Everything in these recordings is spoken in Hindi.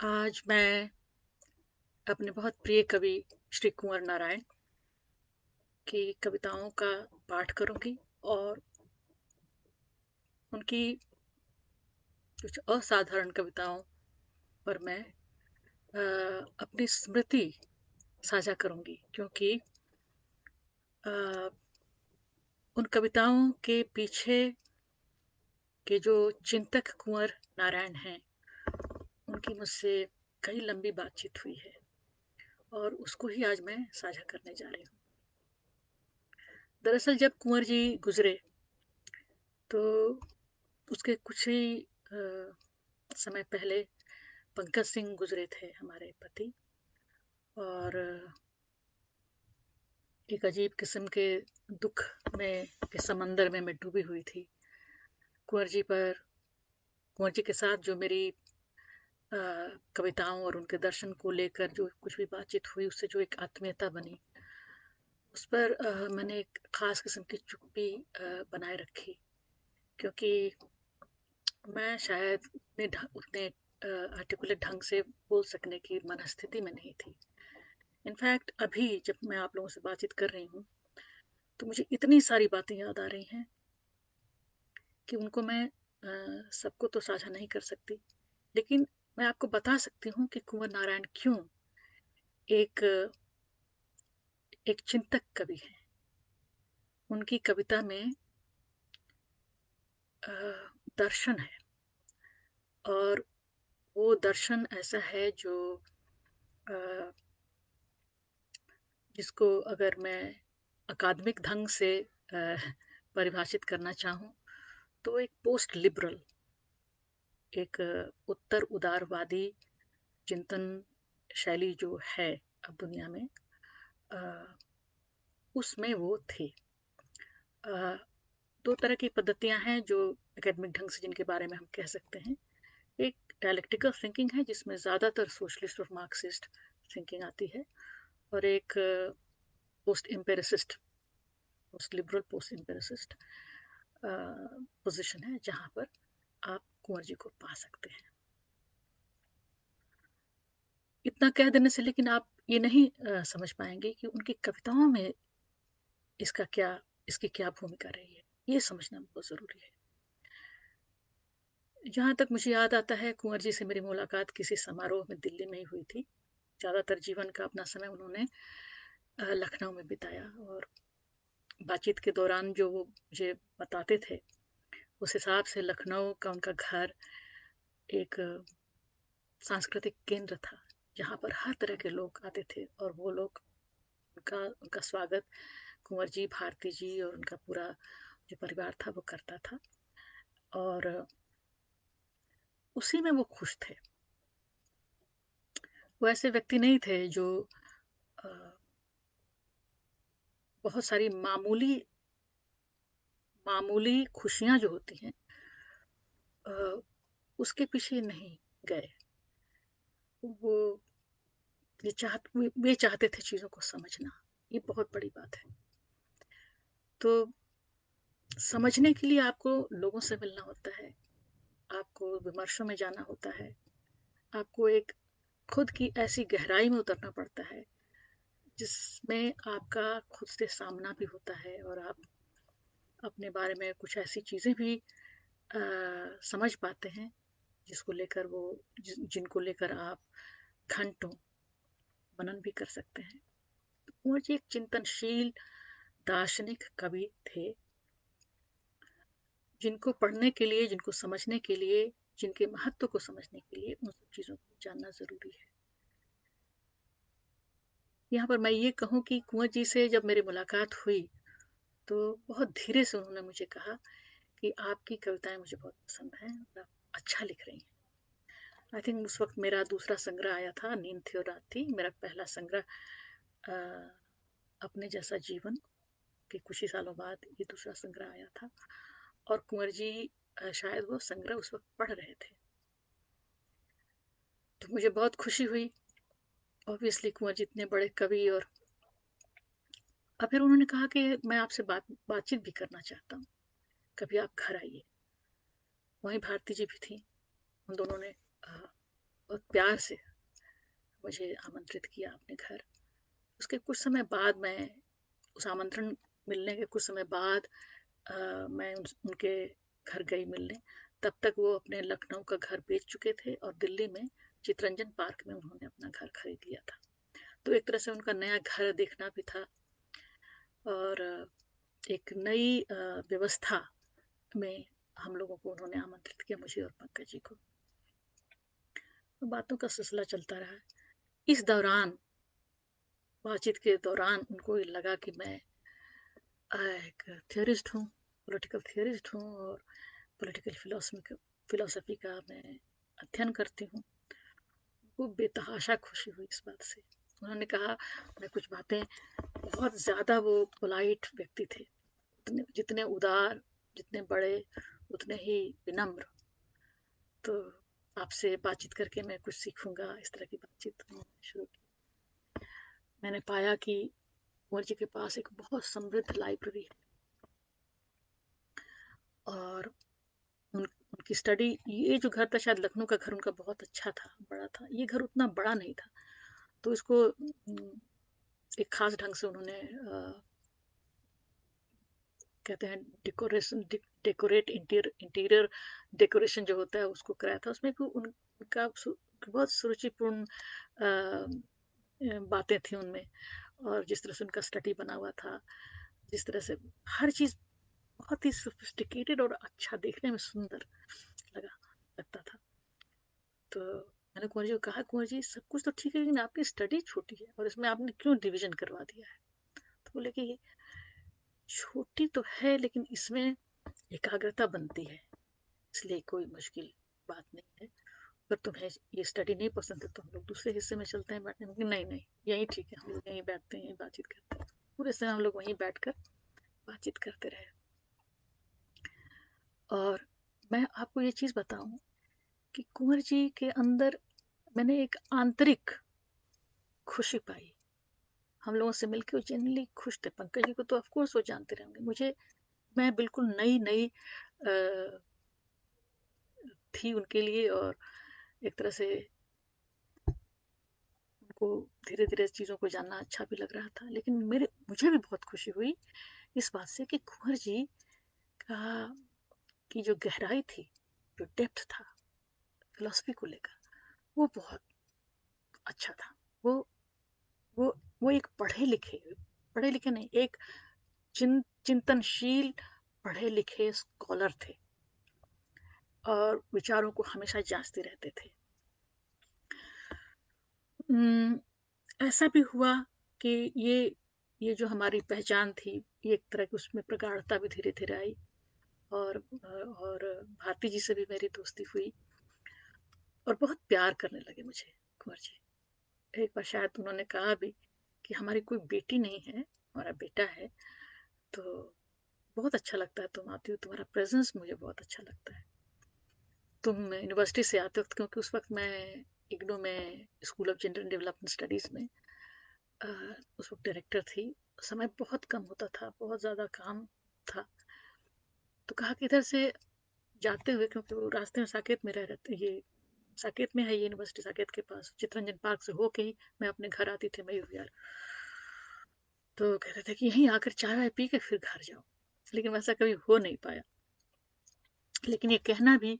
आज मैं अपने बहुत प्रिय कवि श्री कुंवर नारायण की कविताओं का पाठ करूंगी और उनकी कुछ असाधारण कविताओं पर मैं अपनी स्मृति साझा करूंगी क्योंकि अ, उन कविताओं के पीछे के जो चिंतक कुंवर नारायण हैं उनकी मुझसे कई लंबी बातचीत हुई है और उसको ही आज मैं साझा करने जा रही हूँ। दरअसल जब कुंवर जी गुजरे तो उसके कुछ ही समय पहले पंकज सिंह गुजरे थे हमारे पति। और एक अजीब किस्म के दुख में के समंदर में मैं डूबी हुई थी। कुंवर जी पर कुंवर जी के साथ जो मेरी अ, कविताओं और उनके दर्शन को लेकर जो कुछ भी बातचीत हुई उससे जो एक आत्मीयता बनी उस पर मैंने एक खास किस्म की चुप्पी बनाए रखी क्योंकि मैं शायद उतने आर्टिकुलेट ढंग से बोल सकने की मनस्थिति में नहीं थी। इनफैक्ट अभी जब मैं आप लोगों से बातचीत कर रही हूँ तो मुझे इतनी सारी बातें याद आ रही हैं कि उनको मैं सबको तो साझा नहीं कर सकती, लेकिन मैं आपको बता सकती हूँ कि कुंवर नारायण क्यों एक एक चिंतक कवि हैं। उनकी कविता में अ, दर्शन है और वो दर्शन ऐसा है जो अ, जिसको अगर मैं अकादमिक ढंग से परिभाषित करना चाहूँ तो एक पोस्ट लिबरल एक उत्तर उदारवादी चिंतन शैली जो है अब दुनिया में, अ, उसमें वो थे। अ, दो तरह की पद्धतियां हैं जो एकेडमिक ढंग से जिनके बारे में हम कह सकते हैं। एक डायलेक्टिकल थिंकिंग है जिसमें ज़्यादातर सोशलिस्ट और मार्क्सिस्ट थिंकिंग आती है और एक post empiricist post liberal post empiricist position है जहाँ पर आप कुंवर जी को पा सकते हैं। इतना कह देने से लेकिन आप ये नहीं समझ पाएंगे कि उनकी कविताओं में इसका क्या इसकी क्या भूमिका रही है। ये समझना बहुत ज़रूरी है। जहाँ तक मुझे याद आता है कुंवर जी से मेरी मुलाकात किसी समारोह में दिल्ली में ही हुई थी। ज़्यादातर जीवन का अपना समय उन्होंने लखनऊ में बिताया और बातचीत के दौरान जो वो मुझे बताते थे उस हिसाब से लखनऊ का उनका घर एक सांस्कृतिक केंद्र था जहाँ पर हर तरह के लोग आते थे और वो लोग उनका उनका स्वागत कुंवर जी, भारती जी और उनका पूरा जो परिवार था वो करता था और उसी में वो खुश थे। वो ऐसे व्यक्ति नहीं थे जो अ, बहुत सारी मामूली मामूली खुशियाँ जो होती हैं अ, उसके पीछे नहीं गए। वो वे चाहते थे चीज़ों को समझना। ये बहुत बड़ी बात है। तो समझने के लिए आपको लोगों से मिलना होता है, आपको विमर्शों में जाना होता है, आपको एक खुद की ऐसी गहराई में उतरना पड़ता है जिसमें आपका खुद से सामना भी होता है और आप अपने बारे में कुछ ऐसी चीज़ें भी समझ पाते हैं जिसको लेकर जिनको लेकर आप घंटों मनन भी कर सकते हैं। कुंवर जी एक चिंतनशील दार्शनिक कवि थे जिनको पढ़ने के लिए, जिनको समझने के लिए, जिनके महत्व को समझने के लिए उन सब चीज़ों को जानना ज़रूरी है। यहाँ पर मैं ये कहूँ कि कुंवर जी से जब मेरी मुलाकात हुई तो बहुत धीरे से उन्होंने मुझे कहा कि आपकी कविताएं मुझे बहुत पसंद हैं और आप अच्छा लिख रही हैं। आई थिंक उस वक्त मेरा दूसरा संग्रह आया था, नींद थी और रात थी। मेरा पहला संग्रह अ, अपने जैसा जीवन के कुछ ही सालों बाद ये दूसरा संग्रह आया था और कुंवर जी शायद वो संग्रह उस वक्त पढ़ रहे थे। तो मुझे बहुत खुशी हुई। ऑब्वियसली कुंवर जी इतने बड़े कवि और फिर उन्होंने कहा कि मैं आपसे बातचीत भी करना चाहता हूँ, कभी आप घर आइए। वहीं भारती जी भी थी। उन दोनों ने बहुत प्यार से मुझे आमंत्रित किया अपने घर। उसके कुछ समय बाद मैं उस आमंत्रण मिलने के कुछ समय बाद मैं उनके घर गई मिलने। तब तक वो अपने लखनऊ का घर बेच चुके थे और दिल्ली में चितरंजन पार्क में उन्होंने अपना घर खरीद लिया था। तो एक तरह से उनका नया घर देखना भी था और एक नई व्यवस्था में हम लोगों को उन्होंने आमंत्रित किया, मुझे और पंकज जी को। तो बातों का सिलसिला चलता रहा। इस दौरान, बातचीत के दौरान उनको लगा कि मैं एक थियरिस्ट हूँ, पॉलिटिकल थियरिस्ट हूँ और पॉलिटिकल फिलोसफी का मैं अध्ययन करती हूँ। वो बेतहाशा खुशी हुई इस बात से। उन्होंने कहा, मैं कुछ बातें, बहुत ज़्यादा वो पोलाइट व्यक्ति थे, जितने उदार, जितने बड़े, उतने ही विनम्र। तो आपसे बातचीत करके मैं कुछ सीखूंगा, इस तरह की बातचीत शुरू की। मैंने पाया कि कुंवर जी के पास एक बहुत समृद्ध लाइब्रेरी है और उनकी स्टडी, ये जो घर था, शायद लखनऊ का घर उनका बहुत अच्छा था, बड़ा था। ये घर उतना बड़ा नहीं था, तो इसको एक खास ढंग से उन्होंने कहते हैं डेकोरेट, इंटीरियर डेकोरेशन जो होता है उसको कराया था। उसमें भी उनका बहुत सुरुचिपूर्ण बातें थी उनमें, और जिस तरह से उनका स्टडी बना हुआ था, जिस तरह से हर चीज़ बहुत ही सोफिस्टिकेटेड और अच्छा, देखने में सुंदर लगता था। तो मैंने कुंवर जी को कहा, कुंवर जी सब कुछ तो ठीक है, लेकिन आपकी स्टडी छोटी है और इसमें आपने क्यों डिवीजन करवा दिया है? तो बोले कि छोटी तो है, लेकिन इसमें एकाग्रता बनती है, इसलिए कोई मुश्किल बात नहीं है। अगर तुम्हें ये स्टडी नहीं पसंद है तो हम लोग दूसरे हिस्से में चलते हैं बैठने में। नहीं नहीं, यही ठीक है, हम लोग यहीं बैठते हैं, यहीं बातचीत करते हैं। पूरे समय हम लोग वहीं बैठकर बातचीत करते रहे। और मैं आपको ये चीज़ बताऊं कि कुंवर जी के अंदर मैंने एक आंतरिक खुशी पाई। हम लोगों से मिलकर वो जेन्युइनली खुश थे। पंकज जी को तो ऑफ कोर्स वो जानते रहेंगे, मुझे, मैं बिल्कुल नई नई थी उनके लिए, और एक तरह से उनको धीरे धीरे चीज़ों को जानना अच्छा भी लग रहा था। लेकिन मुझे भी बहुत खुशी हुई इस बात से कि कुंवर जी का की जो गहराई थी, जो डेप्थ था फिलोसफी को लेकर, वो बहुत अच्छा था। वो वो वो एक पढ़े लिखे नहीं, एक चिंतनशील पढ़े लिखे स्कॉलर थे और विचारों को हमेशा जांचते रहते थे। ऐसा भी हुआ कि ये जो हमारी पहचान थी, ये एक तरह की उसमें प्रगाढ़ता भी धीरे धीरे आई। और भारती जी से भी मेरी दोस्ती हुई और बहुत प्यार करने लगे मुझे कुंवर जी। एक बार शायद उन्होंने कहा भी कि हमारी कोई बेटी नहीं है, हमारा बेटा है, तो बहुत अच्छा लगता है तुम आती हो, तुम्हारा प्रेजेंस मुझे बहुत अच्छा लगता है। तुम यूनिवर्सिटी से आते वक्त, क्योंकि उस वक्त मैं इग्नू में school of general development studies में उस वक्त डायरेक्टर थी। समय बहुत कम होता था, बहुत ज़्यादा काम था। तो कहा कि इधर से जाते हुए, क्योंकि वो रास्ते में साकेत में रह रहते, ये साकेत में है ये यूनिवर्सिटी, साकेत के पास चितरंजन पार्क से होके ही मैं अपने घर आती थी मयूर विहार। तो कहते थे कि यहीं आकर चाय वाय पी के फिर घर जाओ, लेकिन वैसा कभी हो नहीं पाया। लेकिन ये कहना भी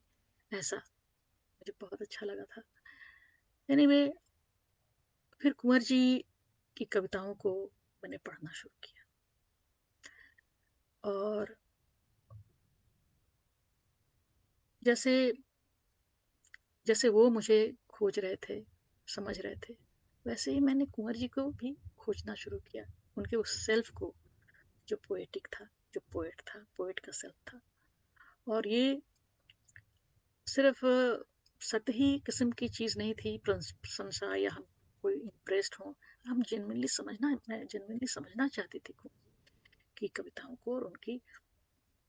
ऐसा मुझे बहुत अच्छा लगा था। एनीवे, फिर कुंवर जी की कविताओं को मैंने पढ़ना शुरू किया और जैसे जैसे वो मुझे खोज रहे थे, समझ रहे थे, वैसे ही मैंने कुंवर जी को भी खोजना शुरू किया, उनके उस सेल्फ को, जो पोएटिक था, जो पोएट था, पोएट का सेल्फ था। और ये सिर्फ सतही किस्म की चीज़ नहीं थी, प्रशंसा या हम कोई इम्प्रेस्ड हो। मैं जेनविनली समझना चाहती थी की कविताओं को, और उनकी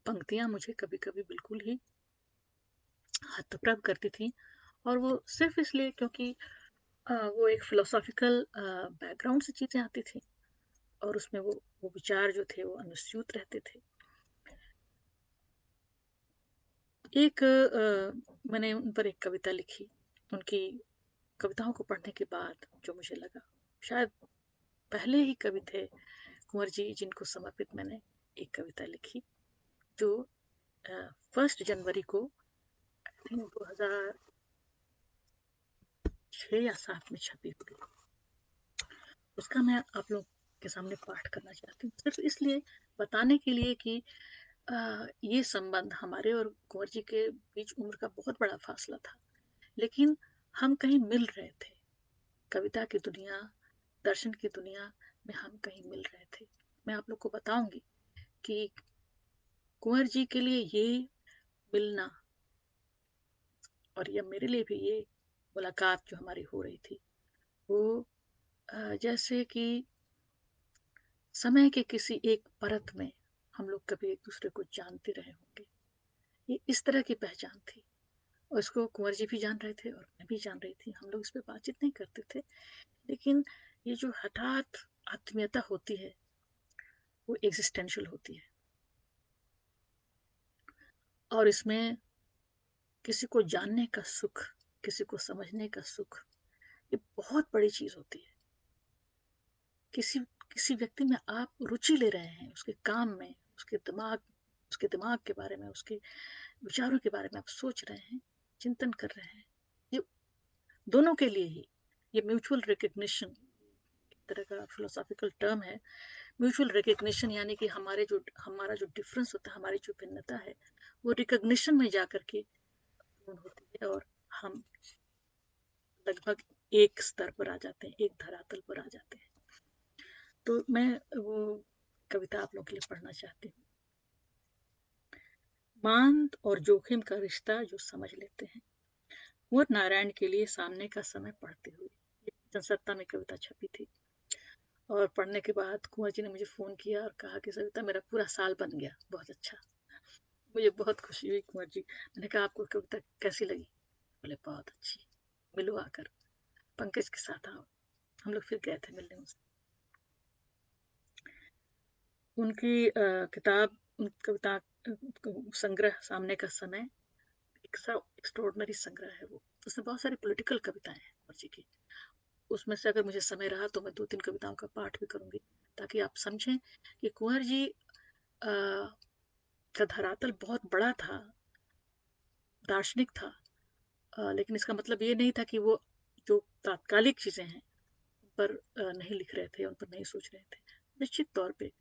पंक्तियां मुझे कभी कभी बिल्कुल ही हतप्रभ करती थी। और वो सिर्फ इसलिए क्योंकि वो एक फिलोसॉफिकल बैकग्राउंड से चीज़ें आती थी, और उसमें वो विचार जो थे वो अनुस्यूत रहते थे। मैंने उन पर एक कविता लिखी, उनकी कविताओं को पढ़ने के बाद जो मुझे लगा, शायद पहले ही कवि थे कुंवर जी जिनको समर्पित मैंने एक कविता लिखी, जो 1 जनवरी को आई थिंक 2006 या 7 में छपी होगी। उसका मैं आप लोग के सामने पाठ करना चाहती हूँ, सिर्फ इसलिए बताने के लिए कि ये संबंध हमारे और कुंवर जी के बीच उम्र का बहुत बड़ा फासला था, लेकिन हम कहीं मिल रहे थे। कविता की दुनिया, दर्शन की दुनिया में हम कहीं मिल रहे थे। मैं आप लोग को बताऊंगी कि कुंवर जी के लिए ये मिलना और ये मेरे लिए भी ये मुलाकात जो हमारी हो रही थी, वो जैसे कि समय के किसी एक परत में हम लोग कभी एक दूसरे को जानते रहे होंगे। ये इस तरह की पहचान थी, और इसको कुंवर जी भी जान रहे थे और मैं भी जान रही थी। हम लोग इस पे बातचीत नहीं करते थे, लेकिन ये जो हठात आत्मीयता होती है वो एग्जिस्टेंशियल होती है, और इसमें किसी को जानने का सुख, किसी को समझने का सुख, ये बहुत बड़ी चीज होती है। किसी किसी व्यक्ति में आप रुचि ले रहे हैं, उसके काम में, उसके दिमाग के बारे में, उसके विचारों के बारे में आप सोच रहे हैं, चिंतन कर रहे हैं। ये दोनों के लिए ही ये म्यूचुअल रिकग्निशन तरह का फिलोसॉफिकल टर्म है। म्यूचुअल रिकग्निशन यानी कि हमारा जो डिफरेंस होता है, हमारी जो भिन्नता है, वो रिकग्निशन में जाकर के पूर्ण होती है, और हम लगभग एक स्तर पर आ जाते हैं, एक धरातल पर आ जाते हैं। तो मैं वो कविता आप लोगों के लिए पढ़ना चाहती हूँ। मान और जोखिम का रिश्ता जो समझ लेते हैं। कुंवर नारायण के लिए सामने का समय पढ़ते हुए, जनसत्ता में कविता छपी थी, और पढ़ने के बाद कुंवर जी ने मुझे फोन किया और कहा कि सविता मेरा पूरा साल बन गया, बहुत अच्छा। मुझे बहुत खुशी हुई कुंवर जी। मैंने कहा आपको कविता कैसी लगी? बोले बहुत अच्छी, मिलो आकर, पंकज के साथ आओ। हम लोग फिर गए थे मिलने उनसे। उनकी किताब, उन कविता संग्रह सामने का समय एक एक्स्ट्रॉर्डनरी संग्रह है वो। उसमें बहुत सारी पॉलिटिकल कविताएं हैं कुंवर जी की। उसमें से अगर मुझे समय रहा तो मैं 2-3 कविताओं का पाठ भी करूंगी, ताकि आप समझें कि कुंवर जी का धरातल बहुत बड़ा था, दार्शनिक था। लेकिन इसका मतलब ये नहीं था कि वो जो तात्कालिक चीजें हैं उन पर नहीं लिख रहे थे, उन पर नहीं सोच रहे थे। निश्चित तौर पे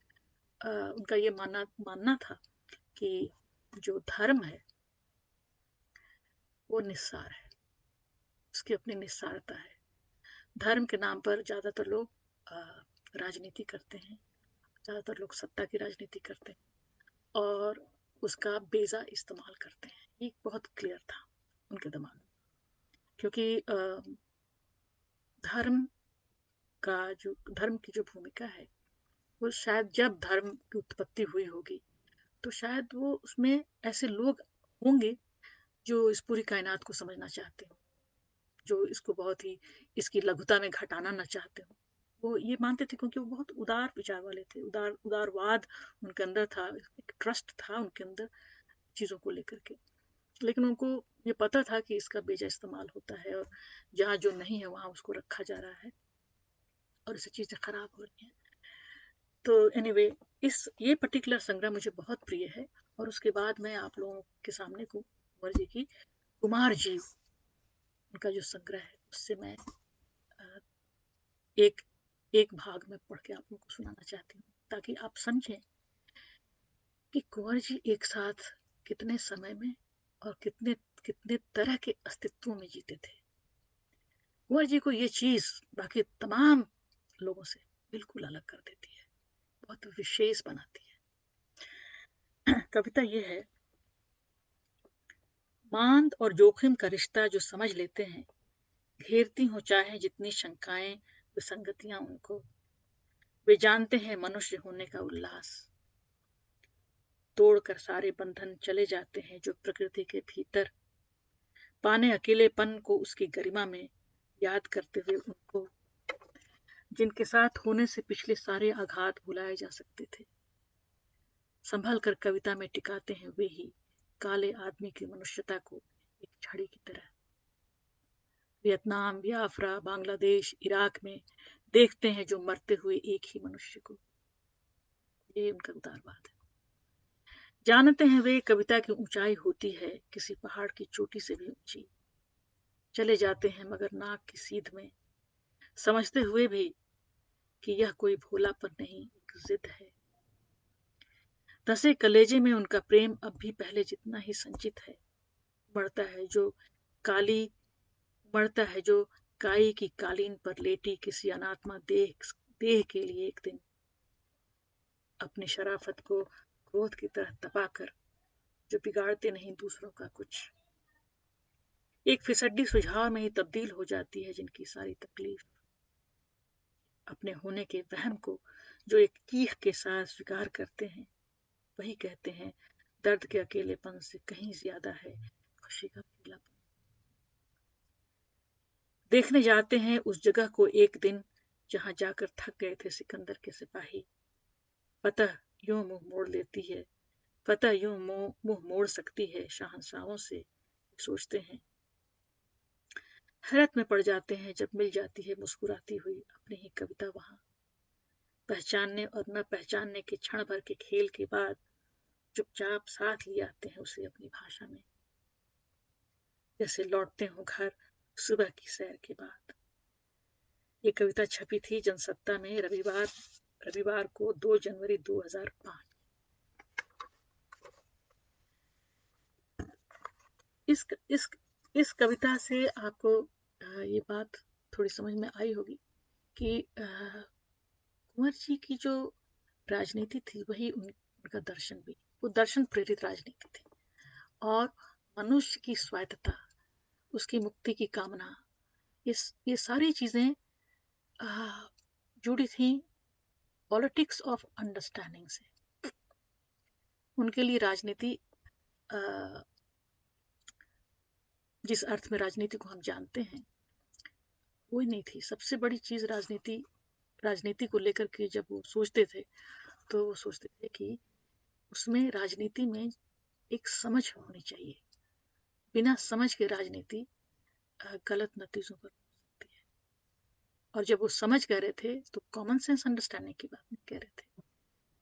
उनका ये मानना था कि जो धर्म है वो निस्सार है, उसकी अपनी निस्सारता है। धर्म के नाम पर ज्यादातर लोग राजनीति करते हैं, ज्यादातर लोग सत्ता की राजनीति करते हैं और उसका बेजा इस्तेमाल करते हैं। ये बहुत क्लियर था उनके दिमाग में, क्योंकि धर्म धर्म की जो भूमिका है, वो शायद जब धर्म की उत्पत्ति हुई होगी तो शायद वो उसमें ऐसे लोग होंगे जो इस पूरी कायनात को समझना चाहते हो, जो इसको बहुत ही इसकी लघुता में घटाना ना चाहते हो। वो ये मानते थे क्योंकि वो बहुत उदार विचार वाले थे, उदारवाद उनके अंदर था, एक ट्रस्ट था उनके अंदर चीजों को लेकर के। लेकिन उनको ये पता था कि इसका बेजा इस्तेमाल होता है, और जहाँ जो नहीं है वहां उसको रखा जा रहा है, और इससे चीजें खराब हो रही हैं। तो एनीवे, इस ये पर्टिकुलर संग्रह मुझे बहुत प्रिय है। और उसके बाद मैं आप लोगों के सामने को कुंवर जी की कुमार जीव, उनका जो संग्रह है, उससे मैं एक एक भाग में पढ़ के आप लोगों को सुनाना चाहती हूँ, ताकि आप समझें कि कुंवर जी एक साथ कितने समय में और कितने कितने तरह के अस्तित्वों में जीते थे। कुंवर जी को ये चीज बाकी तमाम लोगों से बिल्कुल अलग कर देती है, बहुत विशेष बनाती है। कविता ये है। मान और जोखिम का रिश्ता जो समझ लेते हैं, घेरती हो चाहे जितनी शंकाएं, विसंगतियां उनको, वे जानते हैं मनुष्य होने का उल्लास, तोड़कर सारे बंधन चले जाते हैं जो प्रकृति के भीतर, पाने अकेलेपन को उसकी गरिमा में, याद करते हुए उनको जिनके साथ होने से पिछले सारे आघात भुलाए जा सकते थे। संभल कर कविता में टिकाते हैं वे ही काले आदमी की मनुष्यता को एक छड़ी की तरह। वियतनाम, बियाफ्रा, बांग्लादेश, इराक में देखते हैं जो मरते हुए एक ही मनुष्य को। ये उनका उदारवाद है। जानते हैं वे कविता की ऊंचाई होती है किसी पहाड़ की चोटी से भी ऊंची। चले जाते हैं मगर नाक की सीध में, समझते हुए भी कि यह कोई भोलापन नहीं, एक जिद है। धसे कलेजे में उनका प्रेम अब भी पहले जितना ही संचित है। बढ़ता है जो काली बढ़ता है जो काई की कालीन पर लेटी किसी अनात्मा देह देह के लिए एक दिन अपनी शराफत को क्रोध की तरह तपाकर, जो बिगाड़ते नहीं दूसरों का कुछ। एक फिसड्डी सुझाव में ही तब्दील हो जाती है जिनकी सारी तकलीफ। अपने होने के वहम को जो एक चीख के साथ स्वीकार करते हैं, वही कहते हैं दर्द के अकेलेपन से कहीं ज्यादा है खुशी का अकेलापन। देखने जाते हैं उस जगह को एक दिन जहां जाकर थक गए थे सिकंदर के सिपाही। फतह यूं मुंह मोड़ लेती है, फतह यूं मुंह मोड़ सकती है शहंशाहों से, सोचते हैं। हैरत में पड़ जाते हैं जब मिल जाती है मुस्कुराती हुई अपनी ही कविता वहां। पहचानने और न पहचानने के क्षण भर के खेल के बाद चुपचाप साथ ले आते हैं उसे अपनी भाषा में, जैसे लौटते हो घर सुबह की सैर के बाद। ये कविता छपी थी जनसत्ता में रविवार को 2 जनवरी 2005। इस इस इस कविता से आपको ये बात थोड़ी समझ में आई होगी कि कुंवर जी की जो राजनीति थी वही उनका दर्शन भी, वो दर्शन प्रेरित राजनीति थी। और मनुष्य की स्वायत्तता, उसकी मुक्ति की कामना, ये सारी चीजें जुड़ी थी पॉलिटिक्स ऑफ अंडरस्टैंडिंग से। उनके लिए राजनीति, जिस अर्थ में राजनीति को हम जानते हैं, वही नहीं थी। सबसे बड़ी चीज राजनीति को लेकर के जब वो सोचते थे तो वो सोचते थे कि उसमें राजनीति में एक समझ होनी चाहिए। बिना समझ के राजनीति गलत नतीजों पर पहुंच सकती है। और जब वो समझ कह रहे थे तो कॉमन सेंस अंडरस्टैंडिंग की बात नहीं कह रहे थे।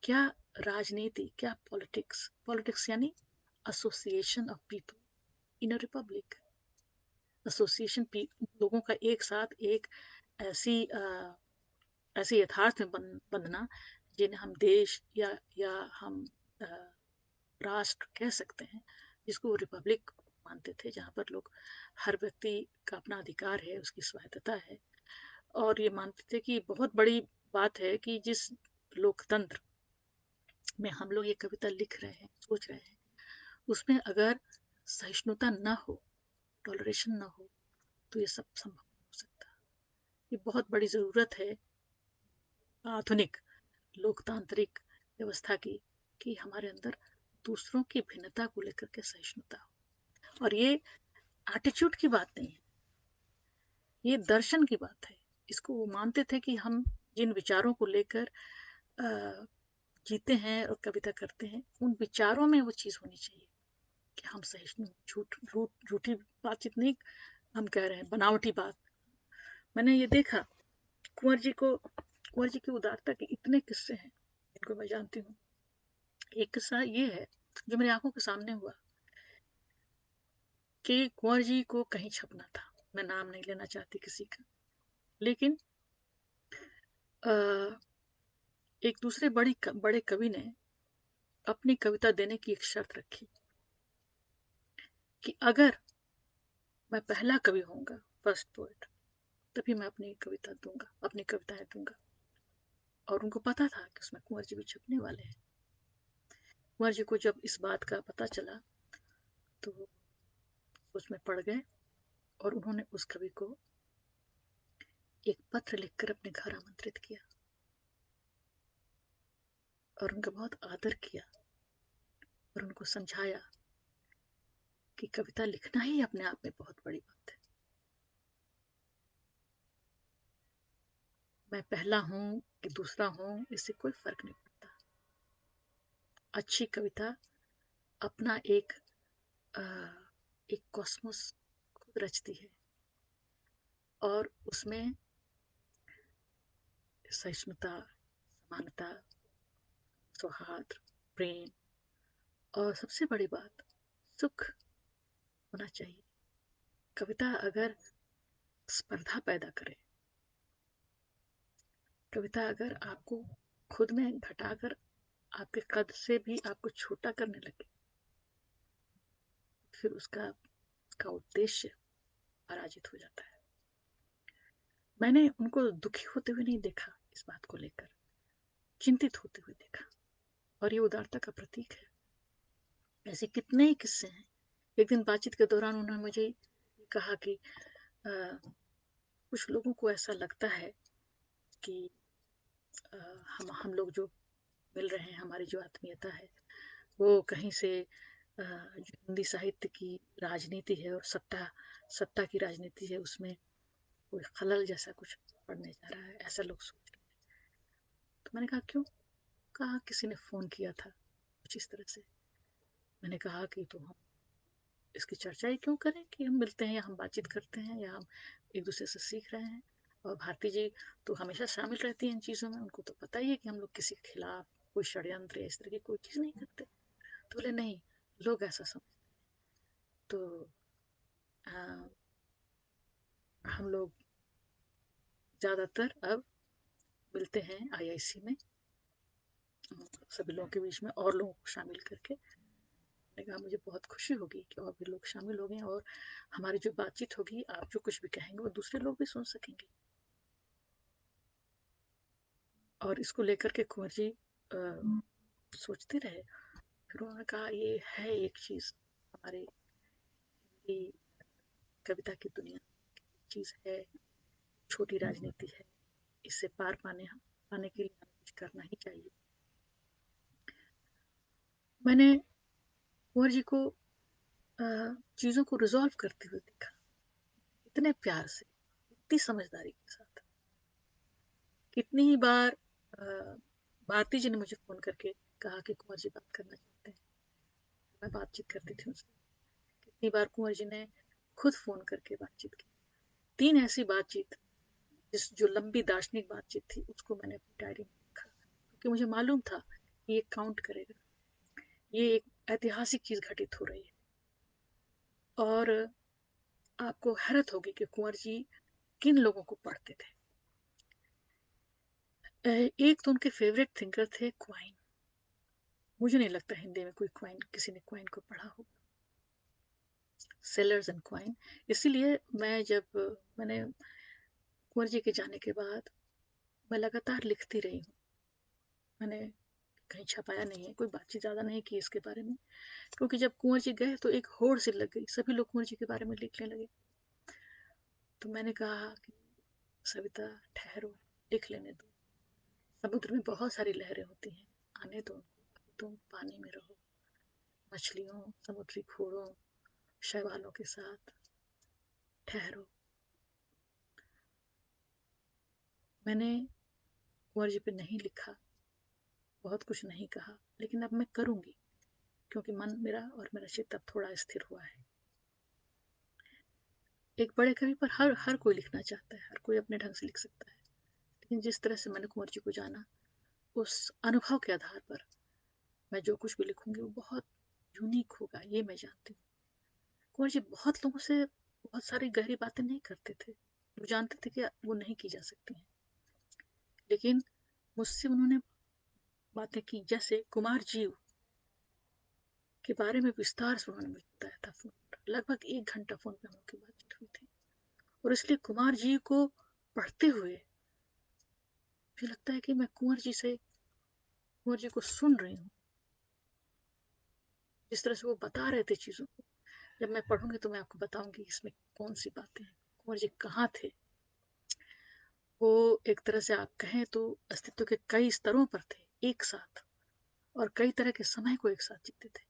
क्या राजनीति, क्या पॉलिटिक्स, पॉलिटिक्स यानी association of people in a republic. Association लोगों का एक साथ एक ऐसी ऐसे यथार्थ में बंधना जिन्हें हम देश या हम अ, राष्ट्र कह सकते हैं, जिसको वो रिपब्लिक मानते थे, जहाँ पर लोग, हर व्यक्ति का अपना अधिकार है, उसकी स्वायत्तता है। और ये मानते थे कि बहुत बड़ी बात है कि जिस लोकतंत्र में हम लोग ये कविता लिख रहे हैं, सोच रहे हैं, उसमें अगर सहिष्णुता न हो, टॉलरेशन न हो, तो ये सब संभव नहीं हो सकता। ये बहुत बड़ी जरूरत है आधुनिक लोकतांत्रिक व्यवस्था की, कि हमारे अंदर दूसरों की भिन्नता को लेकर के सहिष्णुता हो। और ये एटीट्यूड की बात नहीं है, ये दर्शन की बात है। इसको वो मानते थे कि हम जिन विचारों को लेकर जीते हैं और कविता करते हैं, उन विचारों में वो चीज होनी चाहिए कि हम सहिष्णु, झूठी बातचीत नहीं हम कह रहे हैं, बनावटी बात। मैंने ये देखा कुंवर जी की उदारता के इतने किस्से हैं जिनको मैं जानती हूँ। एक किस्सा ये है जो मेरी आंखों के सामने हुआ कि कुंवर जी को कहीं छपना था। मैं नाम नहीं लेना चाहती किसी का, लेकिन अ, एक दूसरे बड़े कवि ने अपनी कविता देने की एक शर्त रखी कि अगर मैं पहला कवि होऊंगा, फर्स्ट पोएट, तभी मैं अपनी कविता दूंगा, अपनी कविताएं दूंगा। और उनको पता था कि उसमें कुंवर जी भी छपने वाले हैं। कुंवर जी को जब इस बात का पता चला तो वो उसमें पड़ गए और उन्होंने उस कवि को एक पत्र लिखकर अपने घर आमंत्रित किया और उनका बहुत आदर किया और उनको समझाया कि कविता लिखना ही अपने आप में बहुत बड़ी बात है। मैं पहला हूं कि दूसरा हूं, इससे कोई फर्क नहीं पड़ता। अच्छी कविता अपना एक कॉस्मोस खुद रचती है। और उसमें सहिष्णुता, समानता, सौहार्द, प्रेम और सबसे बड़ी बात सुख होना चाहिए। कविता अगर स्पर्धा पैदा करे, कविता अगर आपको खुद में घटाकर आपके कद से भी आपको छोटा करने लगे, फिर उसका उद्देश्य पराजित हो जाता है। मैंने उनको दुखी होते हुए नहीं देखा, इस बात को लेकर चिंतित होते हुए देखा, और ये उदारता का प्रतीक है। ऐसे कितने ही किस्से हैं। एक दिन बातचीत के दौरान उन्होंने मुझे कहा कि आ, कुछ लोगों को ऐसा लगता है कि आ, हम लोग जो मिल रहे हैं, हमारी जो आत्मीयता है वो कहीं से जो हिंदी साहित्य की राजनीति है और सत्ता सत्ता की राजनीति है उसमें कोई खलल जैसा कुछ पड़ने जा रहा है, ऐसा लोग सोच रहे हैं। तो मैंने कहा क्यों? कहा किसी ने फोन किया था कुछ इस तरह से। मैंने कहा कि तो हम इसकी चर्चा ही क्यों करें कि हम मिलते हैं या हम बातचीत करते हैं या हम एक दूसरे से सीख रहे हैं। और भारती जी तो हमेशा शामिल रहती हैं इन चीज़ों में, उनको तो पता ही है कि हम लोग किसी के खिलाफ कोई षड्यंत्र या इस तरह की कोई चीज़ नहीं करते। तो बोले नहीं, लोग ऐसा समझते। तो आ, हम लोग ज़्यादातर अब मिलते हैं आईआईसी में, सभी लोगों के बीच में और लोगों को शामिल करके। मैंने कहा मुझे बहुत खुशी होगी कि और भी लोग शामिल हो गए और हमारी जो बातचीत होगी, आप जो कुछ भी कहेंगे वो दूसरे लोग भी सुन सकेंगे। और इसको लेकर के कुंवर जी सोचते रहे। फिर उन्होंने कहा ये है एक चीज़ हमारे की कविता की दुनिया चीज़ है, छोटी राजनीति है, इससे पार पाने के लिए हमें कुछ करना ही चाहिए। मैंने कुंवर जी को चीज़ों को रिजॉल्व करते हुए देखा, इतने प्यार से, इतनी समझदारी के साथ। कितनी ही बार भारती जी ने मुझे फ़ोन करके कहा कि कुंवर जी बात करना चाहते हैं, मैं बातचीत करती थी उनसे। कितनी बार कुंवर जी ने खुद फ़ोन करके बातचीत की। 3 ऐसी बातचीत जिस जो लंबी दार्शनिक बातचीत थी उसको मैंने अपनी डायरी में लिखा, क्योंकि मुझे मालूम था कि ये काउंट करेगा, ये एक ऐतिहासिक चीज़ घटित हो रही है। और आपको हैरत होगी कि कुंवर जी किन लोगों को पढ़ते थे। एक तो उनके फेवरेट थिंकर थे क्वाइन। मुझे नहीं लगता हिंदी में कोई क्वाइन, किसी ने क्वाइन को पढ़ा हो, सेलर्स एंड क्वाइन। इसीलिए मैंने कुंवर जी के जाने के बाद मैं लगातार लिखती रही हूँ। मैंने कहीं छपाया नहीं है, कोई बातचीत ज़्यादा नहीं की इसके बारे में, क्योंकि जब कुंवर जी गए तो एक होड़ सी लग गई, सभी लोग कुंवर जी के बारे में लिखने लगे। तो मैंने कहा कि सविता ठहरो, लिख लेने दो। समुद्र में बहुत सारी लहरें होती हैं, आने दो उनको, तुम पानी में रहो, मछलियों, समुद्री घोड़ों, शैवालों के साथ ठहरो। मैंने कुंवर जी पे नहीं लिखा, बहुत कुछ नहीं कहा, लेकिन अब मैं करूंगी, क्योंकि मन मेरा और मेरा चित्त अब थोड़ा स्थिर हुआ है। एक बड़े कवि पर हर हर कोई लिखना चाहता है, हर कोई अपने ढंग से लिख सकता है, लेकिन जिस तरह से मैंने कुंवर जी को जाना, उस अनुभव के आधार पर मैं जो कुछ भी लिखूंगी वो बहुत यूनिक होगा, ये मैं जानती हूँ। कुंवर जी बहुत लोगों से बहुत सारी गहरी बातें नहीं करते थे, वो जानते थे कि वो नहीं की जा सकती हैं, लेकिन मुझसे उन्होंने बातें की। जैसे कुमार जीव के बारे में विस्तार से उन्होंने मुझे बताया था फोन पर, लगभग 1 घंटा फोन पे हम लोग की बातचीत हुई थी। और इसलिए कुमार जी को पढ़ते हुए मुझे लगता है कि मैं कुंवर जी को सुन रही हूँ, जिस तरह से वो बता रहे थे चीज़ों को। जब मैं पढ़ूंगी तो मैं आपको बताऊंगी इसमें कौन सी बातें हैं, कुंवर जी कहाँ थे। वो एक तरह से आप कहें तो अस्तित्व के कई स्तरों पर थे एक साथ, और कई तरह के समय को एक साथ जीते थे।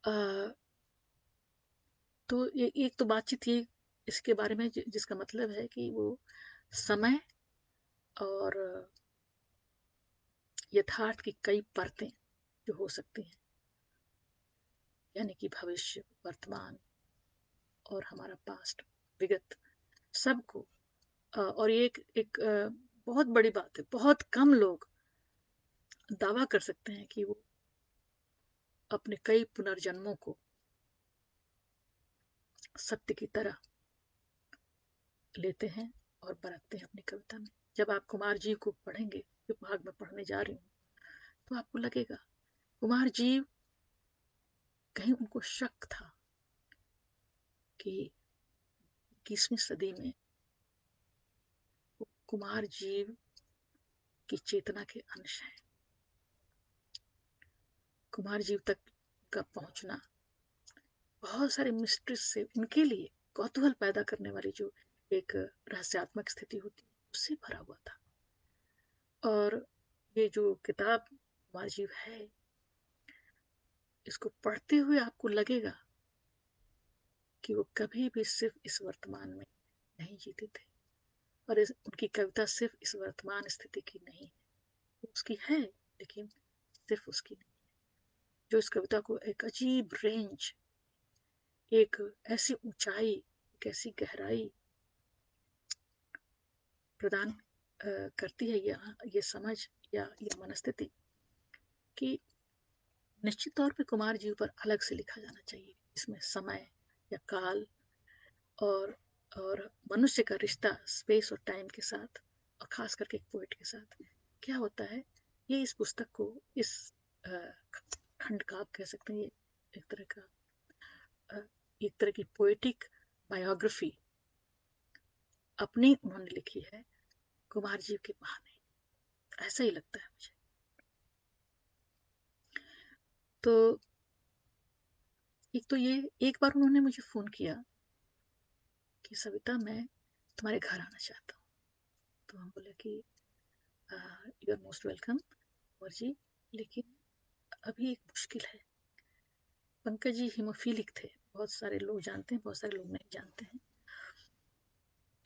आ, तो एक तो बातचीत ये इसके बारे में जिसका मतलब है कि वो समय और यथार्थ की कई परतें जो हो सकती हैं, यानी कि भविष्य, वर्तमान और हमारा पास्ट, विगत, सबको। और ये एक बहुत बड़ी बात है। बहुत कम लोग दावा कर सकते हैं कि वो अपने कई पुनर्जन्मों को सत्य की तरह लेते हैं और बरतते हैं अपनी कविता में। जब आप कुमार जी को पढ़ेंगे, जो भाग में पढ़ने जा रही हूँ, तो आपको लगेगा कुमार जी, कहीं उनको शक था कि 21वीं सदी में वो कुमार जीव की चेतना के अंश हैं। कुमार जीव तक का पहुंचना बहुत सारे मिस्ट्रीज से, उनके लिए कौतूहल पैदा करने वाली जो एक रहस्यात्मक स्थिति होती है, उससे भरा हुआ था। और ये जो किताब कुमार जीव है, इसको पढ़ते हुए आपको लगेगा कि वो कभी भी सिर्फ इस वर्तमान में नहीं जीते थे, और उनकी कविता सिर्फ इस वर्तमान स्थिति की नहीं है, उसकी है, लेकिन सिर्फ उसकी नहीं। जो इस कविता को एक अजीब रेंज, एक ऐसी ऊंचाई, एक ऐसी गहराई प्रदान करती है, ये समझ या ये मनस्थिति, कि निश्चित तौर पे कुमार जी पर अलग से लिखा जाना चाहिए। इसमें समय या काल और और मनुष्य का रिश्ता स्पेस और टाइम के साथ, और खास करके एक पोइट के साथ क्या होता है, ये इस पुस्तक को, इस खंड का आप कह सकते हैं, ये एक तरह का एक तरह की पोएटिक बायोग्राफी अपनी उन्होंने लिखी है कुमार जी के बहाने, ऐसा ही लगता है मुझे। तो एक तो ये, एक बार उन्होंने मुझे फोन किया कि सविता, मैं तुम्हारे घर आना चाहता हूँ। तो हम बोले कि you are most welcome Kunwar ji, लेकिन अभी एक मुश्किल है। पंकज जी हीमोफीलिक थे, बहुत सारे लोग जानते हैं, बहुत सारे लोग नहीं जानते हैं।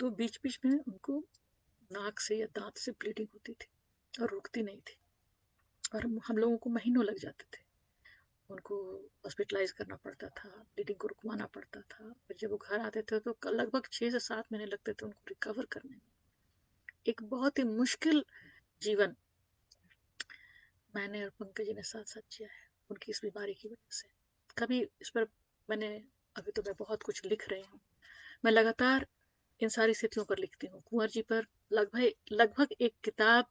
तो बीच बीच में उनको नाक से या दांत से ब्लीडिंग होती थी और रुकती नहीं थी, और हम लोगों को महीनों लग जाते थे। उनको हॉस्पिटलाइज करना पड़ता था, ब्लीडिंग को रुकवाना पड़ता था। फिर जब वो घर आते थे तो लगभग 6 से 7 महीने लगते थे उनको रिकवर करने में। एक बहुत ही मुश्किल जीवन मैंने और पंकज जी ने साथ साथ जिया है उनकी इस बीमारी की वजह से। कभी इस पर मैंने, अभी तो मैं बहुत कुछ लिख रही हूँ, मैं लगातार इन सारी स्थितियों पर लिखती हूँ। कुंवर जी पर लगभग लगभग एक किताब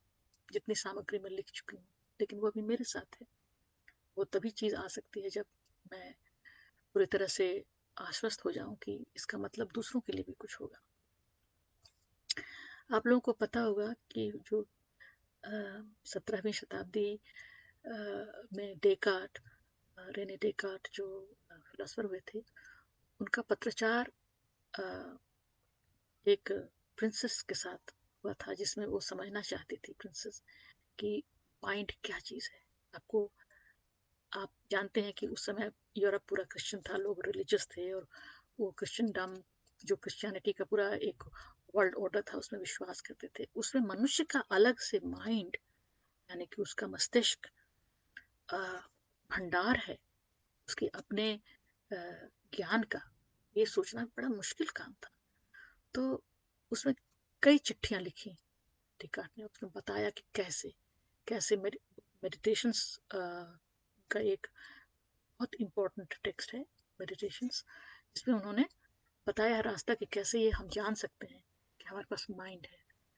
जितनी सामग्री मैं लिख चुकी हूँ, लेकिन वो अभी मेरे साथ है। वो तभी चीज आ सकती है जब मैं पूरी तरह से आश्वस्त हो जाऊं कि इसका मतलब दूसरों के लिए भी कुछ होगा। आप लोगों को पता होगा कि जो 17वीं शताब्दी में डेकार्ट, रेने डेकार्ट जो फिलोसफर हुए थे, उनका पत्राचार एक प्रिंसेस के साथ हुआ था, जिसमें वो समझना चाहती थी प्रिंसेस कि माइंड क्या चीज है। आपको, आप जानते हैं कि उस समय यूरोप पूरा क्रिश्चियन था, लोग रिलीजियस थे, और वो क्रिश्चियनडम, जो क्रिश्चियनिटी का पूरा एक वर्ल्ड ऑर्डर था, उसमें विश्वास करते थे। उसमें मनुष्य का अलग से माइंड, यानी कि उसका मस्तिष्क भंडार है, उसके अपने ज्ञान का, ये सोचना बड़ा मुश्किल काम था। तो उसमें कई चिट्ठियां लिखी डिकार्ट ने, उसमें बताया कि कैसे कैसे मेडिटेशंस का एक बहुत इंपॉर्टेंट टेक्स्ट है मेडिटेशंस, जिसमें उन्होंने बताया है रास्ता कि कैसे ये हम जान सकते हैं कि हमारे पास माइंड है,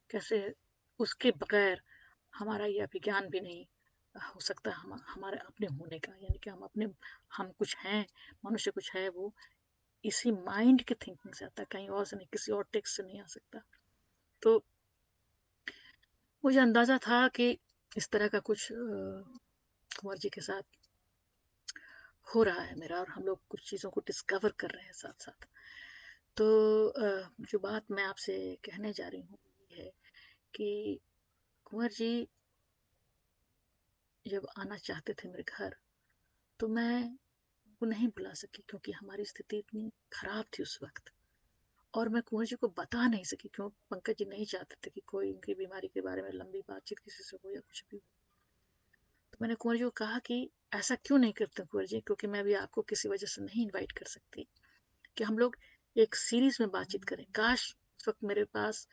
कैसे उसके बगैर हमारा ये अभिज्ञान भी नहीं हो सकता, हम हमारे अपने होने का, यानी कि हम अपने, हम कुछ हैं, मनुष्य कुछ है, वो इसी माइंड के थिंकिंग से आता है, कहीं और से नहीं, किसी और टेक्स्ट से नहीं आ सकता। तो मुझे अंदाजा था कि इस तरह का कुछ कुंवर जी के साथ हो रहा है मेरा, और हम लोग कुछ चीज़ों को डिस्कवर कर रहे हैं साथ साथ। तो जो बात मैं आपसे कहने जा रही हूँ ये है कि कुंवर जी जब आना चाहते थे मेरे घर, तो मैं उनको नहीं बुला सकी, क्योंकि हमारी स्थिति इतनी खराब थी उस वक्त, और मैं कुंवर जी को बता नहीं सकी, क्यों पंकज जी नहीं चाहते थे कि कोई उनकी बीमारी के बारे में लंबी बातचीत किसी से हो या कुछ भी हो। तो मैंने कुंवर जी को कहा कि ऐसा क्यों नहीं करते कुंवर जी, क्योंकि मैं भी आपको किसी वजह से नहीं इनवाइट कर सकती, कि हम लोग एक सीरीज में बातचीत करें। काश उस वक्त मेरे पास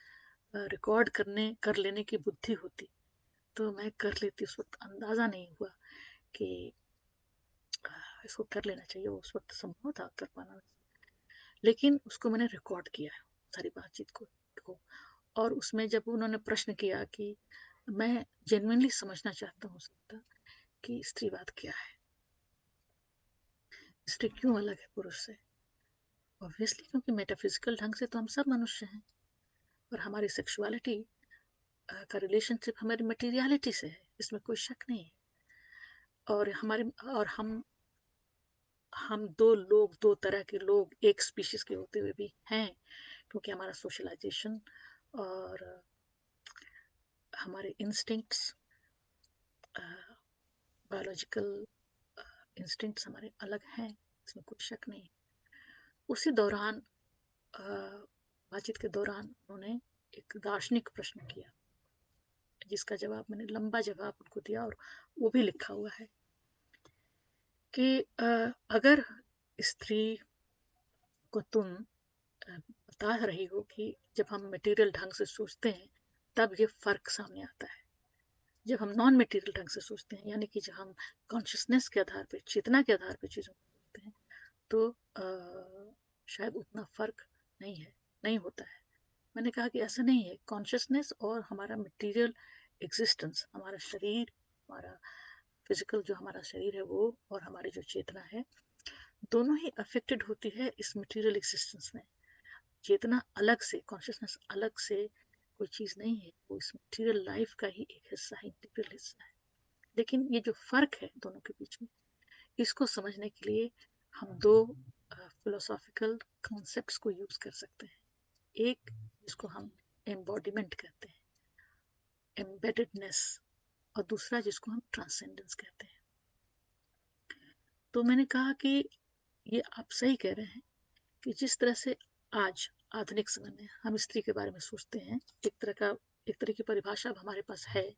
रिकॉर्ड कर लेने की बुद्धि होती तो मैं कर लेती। उस वक्त अंदाजा नहीं हुआ कि इसको कर लेना चाहिए, उस वक्त संभव था कर पाना, लेकिन उसको मैंने रिकॉर्ड किया है सारी बातचीत को। और उसमें जब उन्होंने प्रश्न किया कि मैं जेन्युइनली समझना चाहता हूँ सकता कि स्त्रीवाद क्या है, स्त्री क्यों अलग है पुरुष से। ऑब्वियसली क्योंकि मेटाफिजिकल ढंग से तो हम सब मनुष्य हैं, और हमारी सेक्सुअलिटी का रिलेशनशिप हमारी मटेरियलिटी से है, इसमें कोई शक नहीं है। और हमारे और हम दो तरह के लोग एक स्पीशीज के होते हुए भी हैं, क्योंकि हमारा सोशलाइजेशन और हमारे इंस्टिंक्ट्स, बायोलॉजिकल इंस्टिंक्ट्स हमारे अलग हैं, इसमें कोई शक नहीं। उसी दौरान बातचीत के दौरान उन्होंने एक दार्शनिक प्रश्न किया, जिसका जवाब मैंने लंबा जवाब उनको दिया, और वो भी लिखा हुआ है कि अगर स्त्री को तुम बता रही हो कि जब हम मटेरियल ढंग से सोचते हैं तब ये फर्क सामने आता है, जब हम नॉन मटेरियल ढंग से सोचते हैं, यानी कि जब हम कॉन्शियसनेस के आधार पर, चेतना के आधार पर चीज़ों को सोचते हैं, तो शायद उतना फर्क नहीं है, नहीं होता है। मैंने कहा कि ऐसा नहीं है। कॉन्शियसनेस और हमारा मटेरियल एग्जिस्टेंस, हमारा शरीर, हमारा फिजिकल जो हमारा शरीर है वो, और हमारी जो चेतना है, दोनों ही अफेक्टेड होती है इस मटेरियल एग्जिस्टेंस में। चेतना अलग से, कॉन्शियसनेस अलग से कोई चीज़ नहीं है, वो इस मटेरियल लाइफ का ही एक हिस्सा है, इंटीग्रल हिस्सा है। लेकिन ये जो फर्क है दोनों के बीच में, इसको समझने के लिए हम दो फिलोसॉफिकल कॉन्सेप्ट्स को यूज कर सकते हैं। एक जिसको हम एम्बॉडीमेंट कहते हैं, एम्बेडेडनेस, और दूसरा जिसको हम ट्रांसेंडेंस कहते हैं। तो मैंने कहा कि ये आप सही कह रहे हैं कि जिस तरह से आज आधुनिक समय में हम स्त्री के बारे में सोचते हैं, एक तरह की परिभाषा अब हमारे पास है,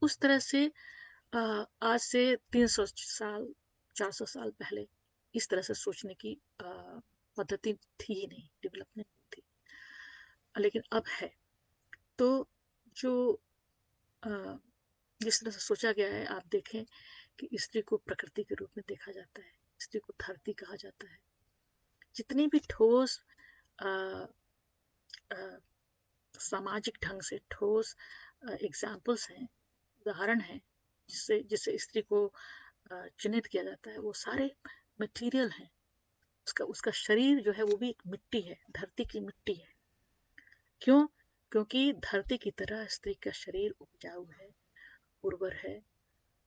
उस तरह से आज से 300 साल, 400 साल पहले इस तरह से सोचने की पद्धति थी ही नहीं, डेवलपमेंट थी, लेकिन अब है। तो जो जिस तरह से सोचा गया है, आप देखें कि स्त्री को प्रकृति के रूप में देखा जाता है, स्त्री को धरती कहा जाता है। जितनी भी ठोस आ, आ, सामाजिक ढंग से ठोस एग्जाम्पल्स हैं, उदाहरण हैं, जिससे जिससे स्त्री को चिन्हित किया जाता है, वो सारे मटेरियल हैं। उसका उसका शरीर जो है वो भी एक मिट्टी है, धरती की मिट्टी है। क्यों? क्योंकि धरती की तरह स्त्री का शरीर उपजाऊ है, उर्वर है,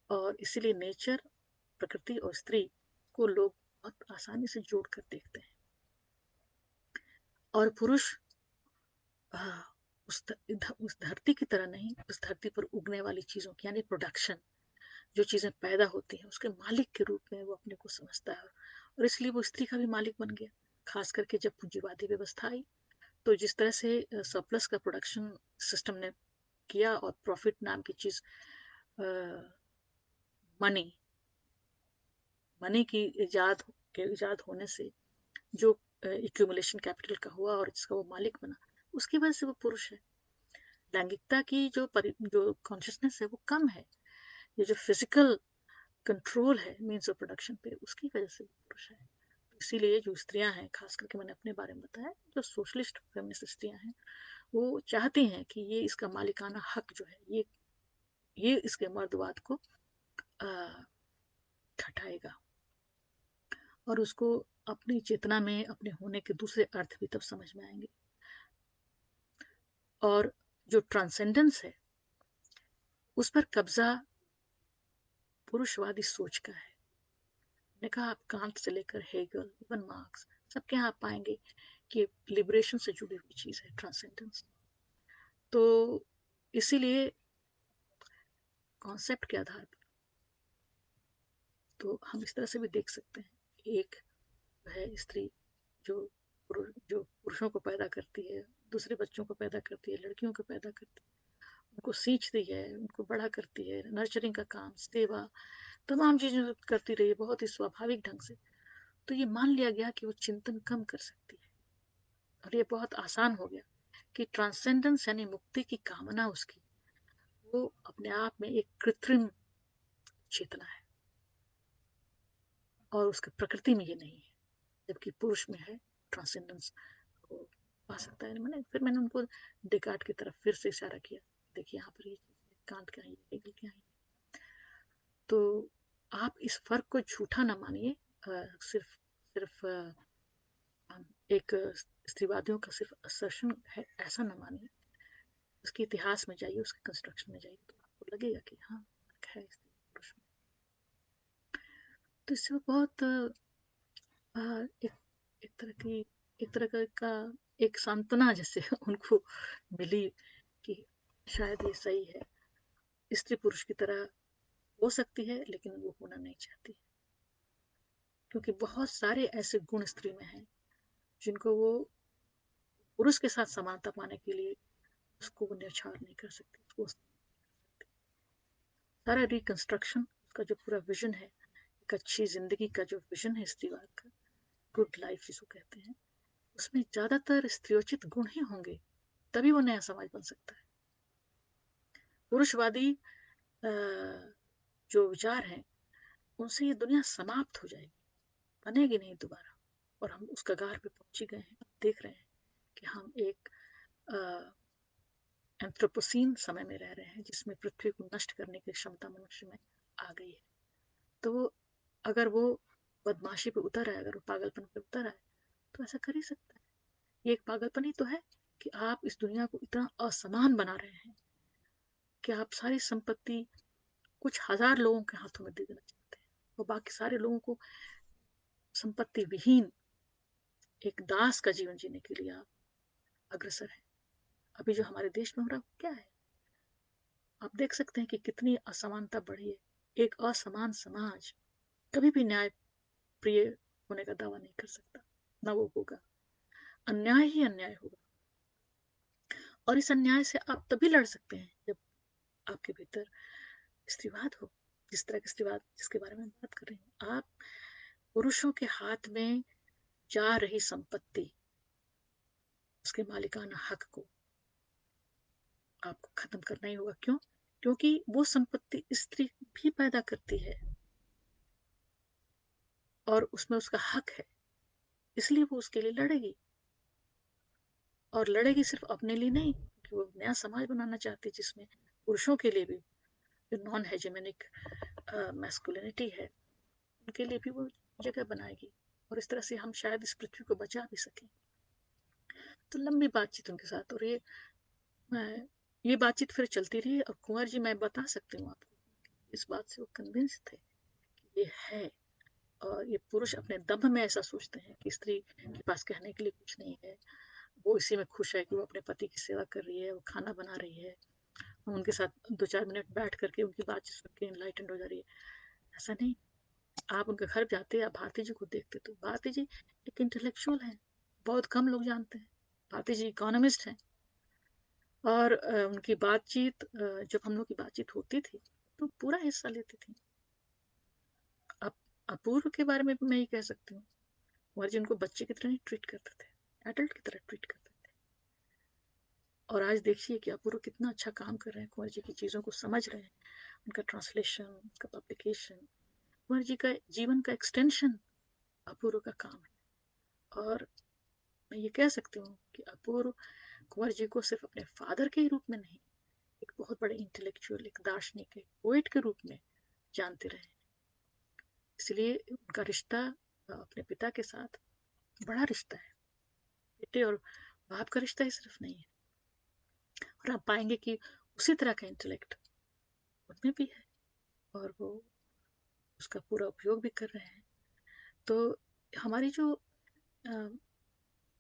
और इसीलिए नेचर, प्रकृति और स्त्री को लोग बहुत आसानी से जोड़ कर देखते हैं। और पुरुष उस धरती की तरह नहीं, उस धरती पर उगने वाली चीजों की, यानी प्रोडक्शन, जो चीजें पैदा होती हैं, उसके मालिक के रूप में वो अपने को समझता है, और इसलिए वो स्त्री का भी मालिक बन गया। खास करके जब पूंजीवादी व्यवस्था आई, तो जिस तरह से सरप्लस का प्रोडक्शन सिस्टम ने किया, और प्रॉफिट नाम की चीज, मनी मनी की इजाद होने से जो एक्यूमुलेशन कैपिटल का हुआ और जिसका वो मालिक बना, उसकी वजह से वो पुरुष है। लैंगिकता की जो कॉन्शियसनेस है वो कम है। ये जो फिजिकल कंट्रोल है मीन्स ऑफ प्रोडक्शन पे, उसकी वजह से वो पुरुष है। इसीलिए जो स्त्रियां हैं, खास करके मैंने अपने बारे में बताया, जो सोशलिस्ट फेमिनिस्ट स्त्रियां हैं, वो चाहती हैं कि ये इसका मालिकाना हक जो है, ये इसके मर्दवाद को घटाएगा, और उसको अपनी चेतना में अपने होने के दूसरे अर्थ भी तब समझ में आएंगे। और जो ट्रांसेंडेंस है, उस पर कब्जा पुरुषवादी सोच का है। मैंने कहा, आप कांट से लेकर हेगल, इवन मार्क्स, सबके यहाँ आप पाएंगे कि लिबरेशन से जुड़ी हुई चीज है ट्रांसेंडेंस। तो इसीलिए कॉन्सेप्ट के आधार पर तो हम इस तरह से भी देख सकते हैं। एक है स्त्री जो जो पुरुषों को पैदा करती है, दूसरे बच्चों को पैदा करती है, लड़कियों को पैदा करती है, उनको सींचती है, उनको बड़ा करती है, नर्चरिंग का काम, सेवा, तमाम चीजें करती रही है बहुत ही स्वाभाविक ढंग से। तो ये मान लिया गया कि वो चिंतन कम कर सकती है, और ये बहुत आसान हो गया कि ट्रांसेंडेंस यानी मुक्ति की कामना उसकी, वो अपने आप में एक कृत्रिम चेतना है और उसकी प्रकृति में ये नहीं है, जबकि पुरुष में है ट्रांसेंडेंस, वो पा सकता है। मैंने उनको डेकार्ट की तरफ फिर से इशारा किया, देखिए यहाँ पर ये कांट क्या है, हेगल क्या है। तो आप इस फर्क को झूठा ना मानिए, सिर्फ सिर्फ एक स्त्रीवादियों का सिर्फ असर्शन है ऐसा ना मानिए, उसके इतिहास में जाइए, उसके कंस्ट्रक्शन में जाइए, तो आपको लगेगा कि हाँ फर्क है स्त्री पुरुष में। तो इससे बहुत एक एक तरह की एक तरह का एक सांत्वना जैसे उनको मिली कि शायद ये सही है, स्त्री पुरुष की तरह हो सकती है लेकिन वो होना नहीं चाहती, क्योंकि बहुत सारे ऐसे गुण स्त्री में हैं जिनको वो पुरुष के साथ समानता पाने के लिए उसको वो न्यौछावर नहीं कर सकती, उसको सारा रिकंस्ट्रक्शन, उसका जो पूरा विजन है, एक अच्छी जिंदगी का जो विजन है स्त्रीवाद का, गुड लाइफ जिसको कहते हैं, उसमें ज्यादातर स्त्रियोचित गुण ही होंगे, तभी वो नया समाज बन सकता है। पुरुषवादी जो विचार हैं उनसे ये दुनिया समाप्त हो जाएगी, बनेगी नहीं दोबारा। और हम उस कगार पे पहुंच ही गए हैं, देख रहे हैं कि हम एक एंथ्रोपोसीन समय में रह रहे हैं जिसमें पृथ्वी को नष्ट करने की क्षमता मनुष्य में आ गई है। तो अगर वो बदमाशी पे उतर आए, अगर वो पागलपन पे उतर आए, तो ऐसा कर ही सकता है। ये एक पागलपन ही तो है कि आप इस दुनिया को इतना असमान बना रहे हैं कि आप सारी संपत्ति कुछ हजार लोगों के हाथों में दे देना चाहते हैं और बाकी सारे लोगों को संपत्ति विहीन एक दास का जीवन जीने के लिए आप अग्रसर हैं। अभी जो हमारे देश में हो रहा है क्या है, आप देख सकते हैं कि कितनी असमानता बढ़ी है। एक असमान समाज कभी भी न्याय प्रिय होने का दावा नहीं कर सकता, ना वो होगा, अन्याय ही अन्याय होगा। और इस अन्याय से आप तभी लड़ सकते हैं जब आपके भीतर स्त्रीवाद हो, जिस तरह का स्त्रीवाद जिसके बारे में बात कर रही हूँ। आप पुरुषों के हाथ में जा रही संपत्ति, उसके मालिकाना हक को आपको खत्म करना ही होगा। क्यों? क्योंकि वो संपत्ति स्त्री भी पैदा करती है और उसमें उसका हक है, इसलिए वो उसके लिए लड़ेगी। और लड़ेगी सिर्फ अपने लिए नहीं, कि वो नया समाज बनाना चाहती है जिसमें पुरुषों के लिए भी जो नॉन हेजेमनिक मैस्कुलिनिटी है उनके लिए भी वो जगह बनाएगी, और इस तरह से हम शायद इस पृथ्वी को बचा भी सकें। तो लंबी बातचीत उनके साथ, और ये बातचीत फिर चलती रही। और कुंवर जी, मैं बता सकती हूँ आपको, इस बात से वो कन्विंस थे कि ये है। और ये पुरुष अपने दम में ऐसा सोचते हैं कि स्त्री के पास कहने के लिए कुछ नहीं है, वो इसी में खुश है कि वो अपने पति की सेवा कर रही है, वो खाना बना रही है, उनके साथ 2-4 मिनट बैठ करके उनकी बातचीत सुन के इनलाइटेंड हो जा रही है। ऐसा नहीं। आप उनके घर जाते, आप भारती जी को देखते, तो भारती जी एक इंटेलेक्चुअल है, बहुत कम लोग जानते हैं। भारती जी इकोनॉमिस्ट हैं। और उनकी बातचीत, जब हम लोग की बातचीत होती थी तो पूरा हिस्सा लेती थी। अब अपूर्व के बारे में भी मैं ये कह सकती हूँ, कुंवर जी उनको बच्चे की तरह नहीं ट्रीट करते थे, एडल्ट की तरह ट्रीट करते थे। और आज देखिए कि अपूर्व कितना अच्छा काम कर रहे हैं, कुंवर जी की चीज़ों को समझ रहे हैं, उनका ट्रांसलेशन, उनका पब्लिकेशन, कुंवर जी का जीवन का एक्सटेंशन अपूर्व का काम है। और मैं ये कह सकती हूँ कि अपूर्व कुंवर जी को सिर्फ अपने फादर के रूप में नहीं, एक बहुत बड़े इंटेलेक्चुअल, एक दार्शनिक, एक पोएट के रूप में जानते रहे। इसलिए उनका रिश्ता अपने पिता के साथ बड़ा रिश्ता है, बेटे और बाप का रिश्ता ही सिर्फ नहीं है। और आप पाएंगे कि उसी तरह का इंटेलेक्ट उनमें भी है, और वो उसका पूरा उपयोग भी कर रहे हैं। तो हमारी जो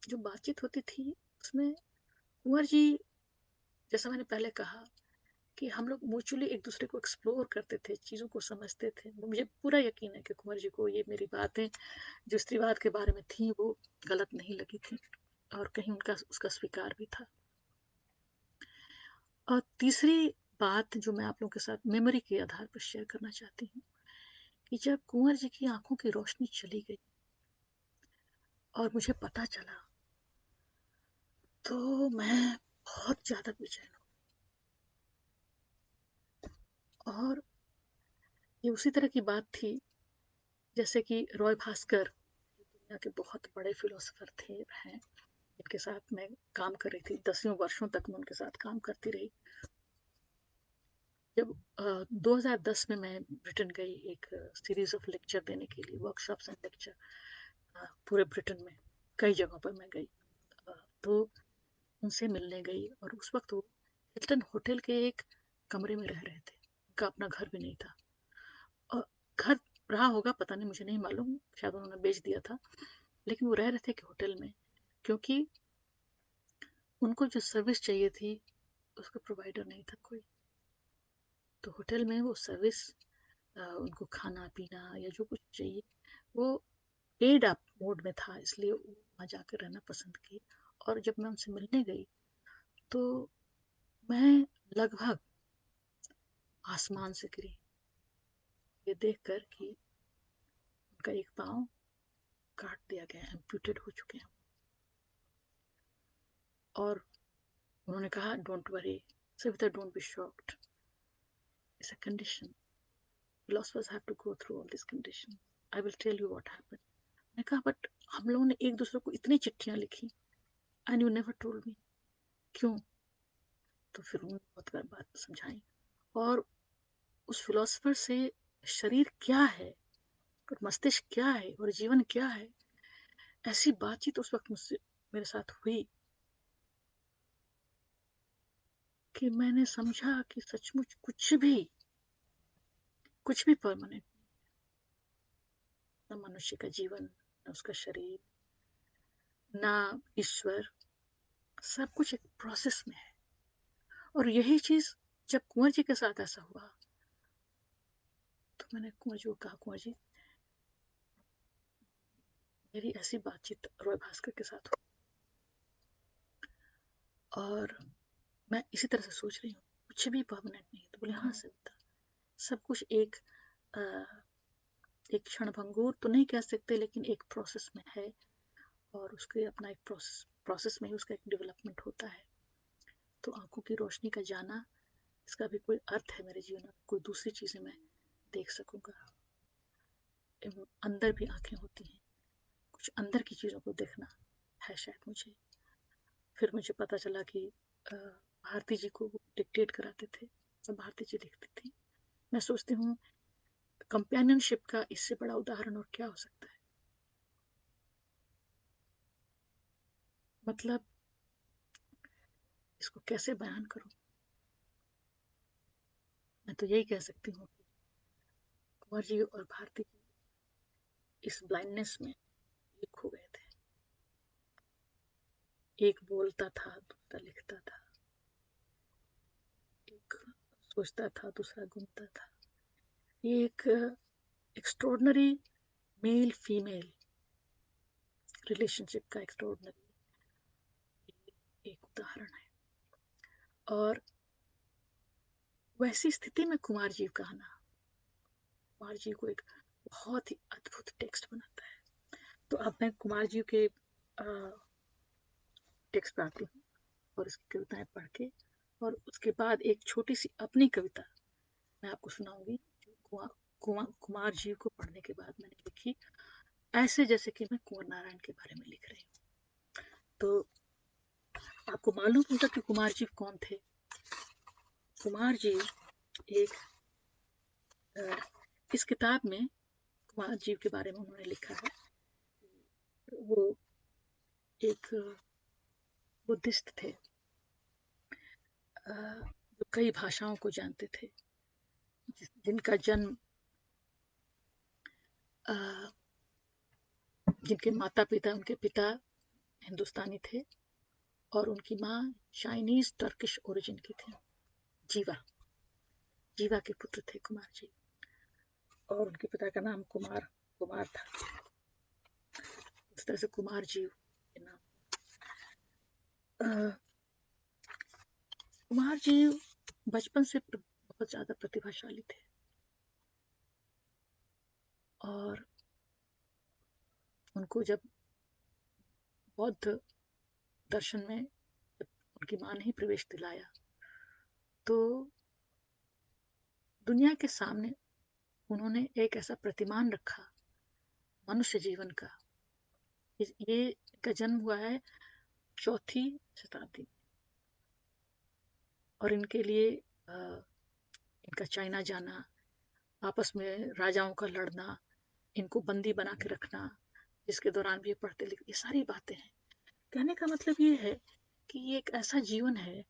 बातचीत होती थी उसमें कुंवर जी, जैसा मैंने पहले कहा, कि हम लोग म्यूचुअली एक दूसरे को एक्सप्लोर करते थे, चीज़ों को समझते थे। मुझे पूरा यकीन है कि कुंवर जी को ये मेरी बातें जो स्त्रीवाद के बारे में थी वो गलत नहीं लगी थी, और कहीं उनका उसका स्वीकार भी था। और तीसरी बात जो मैं आप लोगों के साथ मेमोरी के आधार पर शेयर करना चाहती हूँ, कि जब कुंवर जी की आंखों की रोशनी चली गई और मुझे पता चला तो मैं बहुत ज़्यादा बेचैन हूँ। और ये उसी तरह की बात थी जैसे कि रॉय भास्कर, दुनिया के बहुत बड़े फिलोसोफर थे हैं, इनके साथ मैं काम कर रही थी, दसियों वर्षों तक मैं उनके साथ काम करती रही। जब 2010 में मैं ब्रिटेन गई एक सीरीज ऑफ लेक्चर देने के लिए, वर्कशॉप्स एंड लेक्चर, पूरे ब्रिटेन में कई जगहों पर मैं गई। तो उनसे मिलने गई और उस वक्त वो हिल्टन होटल के एक कमरे में रह रहे थे, उनका अपना घर भी नहीं था। और घर रहा होगा पता नहीं, मुझे नहीं मालूम, शायद उन्होंने बेच दिया था, लेकिन वो रह रहे थे कि होटल में, क्योंकि उनको जो सर्विस चाहिए थी उसका प्रोवाइडर नहीं था कोई। तो होटल में वो सर्विस, उनको खाना पीना या जो कुछ चाहिए वो पेड अप मोड में था, इसलिए वो वहाँ जाकर रहना पसंद किए। और जब मैं उनसे मिलने गई तो मैं लगभग आसमान से गिरी, ये देखकर कि उनका एक पाँव काट दिया गया, एम्प्यूटेड हो चुके हैं। और उन्होंने कहा don't worry Savita, don't be shocked, it's a condition, philosophers have to go through all these conditions, I will tell you what happened. मैंने कहा बट हम लोगों ने एक दूसरे को इतनी चिट्ठियां लिखी and you never told me, क्यों? तो फिर उन्होंने बहुत बार बात समझाई। और उस फिलोसफर से शरीर क्या है और मस्तिष्क क्या है और जीवन क्या है, ऐसी बातचीत उस वक्त मुझसे मेरे साथ हुई कि मैंने समझा कि सचमुच कुछ भी परमानेंट, न मनुष्य का जीवन, न उसका शरीर, ना ईश्वर, सब कुछ एक प्रोसेस में है। और यही चीज जब कुंवर जी के साथ ऐसा हुआ तो मैंने कुंवर जी को कहा, कुंवर जी मेरी ऐसी बातचीत रॉय भास्कर के साथ हुई और मैं इसी तरह से सोच रही हूँ, कुछ भी परमानेंट नहीं। तो बोले हाँ सविता, सब कुछ अ, एक क्षण भंगुर तो नहीं कह सकते, लेकिन एक प्रोसेस में है और उसके अपना एक प्रोसेस में ही उसका एक डेवलपमेंट होता है। तो आंखों की रोशनी का जाना, इसका भी कोई अर्थ है मेरे जीवन में, कोई दूसरी चीजें मैं देख सकूंगा। अंदर भी आंखें होती हैं, कुछ अंदर की चीजों को देखना है शायद मुझे। फिर मुझे पता चला कि भारती जी को वो डिक्टेट कराते थे और भारती जी लिखती थी। मैं सोचती हूँ कंपेनियनशिप का इससे बड़ा उदाहरण और क्या हो सकता है। मतलब इसको कैसे बयान करूं। मैं तो यही कह सकती हूँ कि कुंवर जी और भारती जी इस ब्लाइंडनेस में एक हो गए थे। एक बोलता था, दूसरा लिखता था, एक सोचता था, दूसरा घूमता था। ये एक एक्स्ट्रॉर्डनरी मेल फीमेल रिलेशनशिप का एक्स्ट्रॉर्डनरी एक उदाहरण है। और वैसी स्थिति में कुमार जी का आना, कुमार जी को एक बहुत ही अद्भुत टेक्स्ट बनाता है। तो अब मैं कुमार जी के टेक्स्ट पे आती हूँ और इसकी कविताएं पढ़ के, और उसके बाद एक छोटी सी अपनी कविता मैं आपको सुनाऊंगी जो कुमार जी को पढ़ने के बाद मैंने लिखी, ऐसे जैसे कि मैं कुंवर नारायण के बारे में लिख रही हूँ। तो आपको मालूम होगा कि कुमार जी कौन थे। कुमार जी एक इस किताब में कुमार जी के बारे में उन्होंने लिखा है, वो एक बुद्धिस्ट थे, जो कई भाषाओं को जानते थे, जिनका जन्म जिनके माता पिता, उनके पिता हिंदुस्तानी थे और उनकी माँ चाइनीज टर्किश ओरिजिन की थी। जीवा जीवा के पुत्र थे कुमार जी, और उनके पिता का नाम कुमार कुमार था। इस तरह से कुमार जी के नाम। कुमार जी बचपन से बहुत ज्यादा प्रतिभाशाली थे और उनको जब बौद्ध दर्शन में उनकी माँ ने ही प्रवेश दिलाया। तो दुनिया के सामने उन्होंने एक ऐसा प्रतिमान रखा मनुष्य जीवन का। ये इनका जन्म हुआ है चौथी शताब्दी में, और इनके लिए इनका चाइना जाना, आपस में राजाओं का लड़ना, इनको बंदी बना के रखना, जिसके दौरान भी ये पढ़ते लिखते, ये सारी बातें हैं। कहने का मतलब ये है कि ये एक ऐसा जीवन है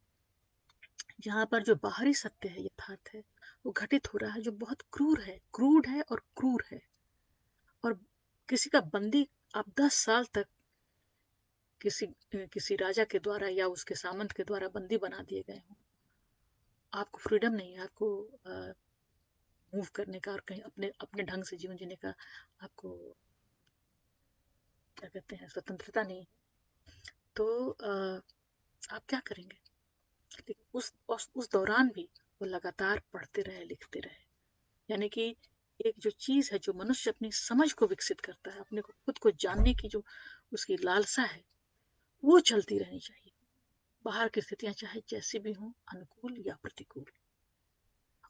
जहाँ पर जो बाहरी सत्य है, यथार्थ है, वो घटित हो रहा है, जो बहुत क्रूर है, क्रूर है और क्रूर है। और किसी का बंदी आप 10 साल तक किसी किसी राजा के द्वारा या उसके सामंत के द्वारा बंदी बना दिए गए हों, आपको फ्रीडम नहीं है, आपको मूव करने का और कहीं अपने अपने ढंग से जीवन जीने का आपको क्या कहते हैं स्वतंत्रता नहीं। तो आप क्या करेंगे? लेकिन उस दौरान भी वो लगातार पढ़ते रहे, लिखते रहे। यानी कि एक जो चीज है, जो मनुष्य अपनी समझ को विकसित करता है, अपने को खुद को जानने की जो उसकी लालसा है, वो चलती रहनी चाहिए, बाहर की स्थितियां चाहे जैसी भी हों, अनुकूल या प्रतिकूल।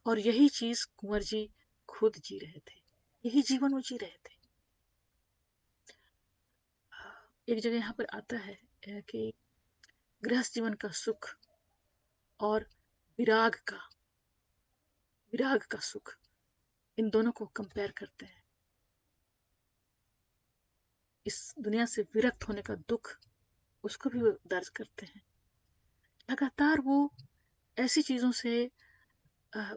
और यही चीज कुंवर जी खुद जी रहे थे, यही जीवन वो जी रहे थे। एक जगह यहाँ पर आता है कि गृहस्थ जीवन का सुख और विराग का विराग का सुख, इन दोनों को कंपेयर करते हैं। इस दुनिया से विरक्त होने का दुख, उसको भी वो दर्ज करते हैं। लगातार वो ऐसी चीजों से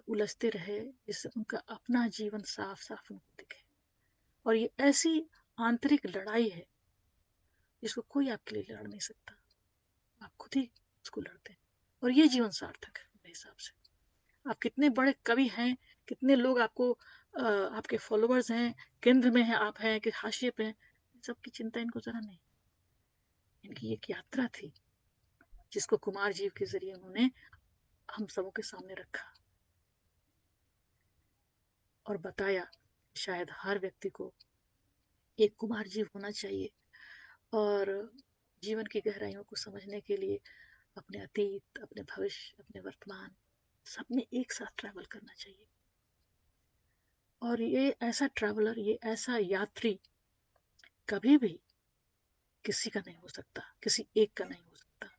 उलझते रहे जिससे उनका अपना जीवन साफ साफ उनको दिखे। और ये ऐसी आंतरिक लड़ाई है जिसको कोई आपके लिए लड़ नहीं सकता, आप खुद ही उसको लड़ते हैं। और ये जीवन सार्थक है मेरे हिसाब से। आप कितने बड़े कवि हैं, कितने लोग आपको आपके फॉलोअर्स हैं, केंद्र में हैं आप, हैं कि हाशिए पे हैं, सबकी चिंता इनको जरा नहीं। इनकी एक यात्रा थी जिसको कुमार जीव के जरिए उन्होंने हम सबों के सामने रखा और बताया शायद हर व्यक्ति को एक कुमार जीव होना चाहिए, और जीवन की गहराइयों को समझने के लिए अपने अतीत, अपने भविष्य, अपने वर्तमान, सब में एक साथ ट्रैवल करना चाहिए। और ये ऐसा ट्रैवलर, ये ऐसा यात्री कभी भी किसी का नहीं हो सकता, किसी एक का नहीं हो सकता,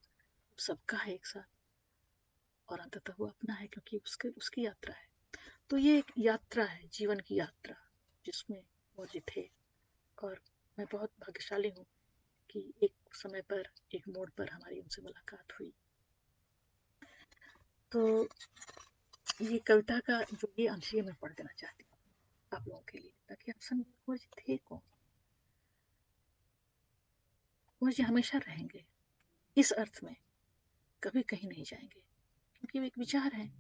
सबका है एक साथ। और अंततः वो अपना है, क्योंकि उसकी यात्रा है। तो ये एक यात्रा है, जीवन की यात्रा, जिसमें मौजी थे। और मैं बहुत भाग्यशाली हूँ कि एक समय पर, एक मोड़ पर हमारी उनसे मुलाकात हुई। तो ये कविता का जो ये अंश मैं पढ़ देना चाहती हूँ आप लोगों के लिए, ताकि आप समझें कुंवर जी थे कौन। कुंवर जी हमेशा रहेंगे, इस अर्थ में कभी कहीं नहीं जाएंगे, क्योंकि वो एक विचार है,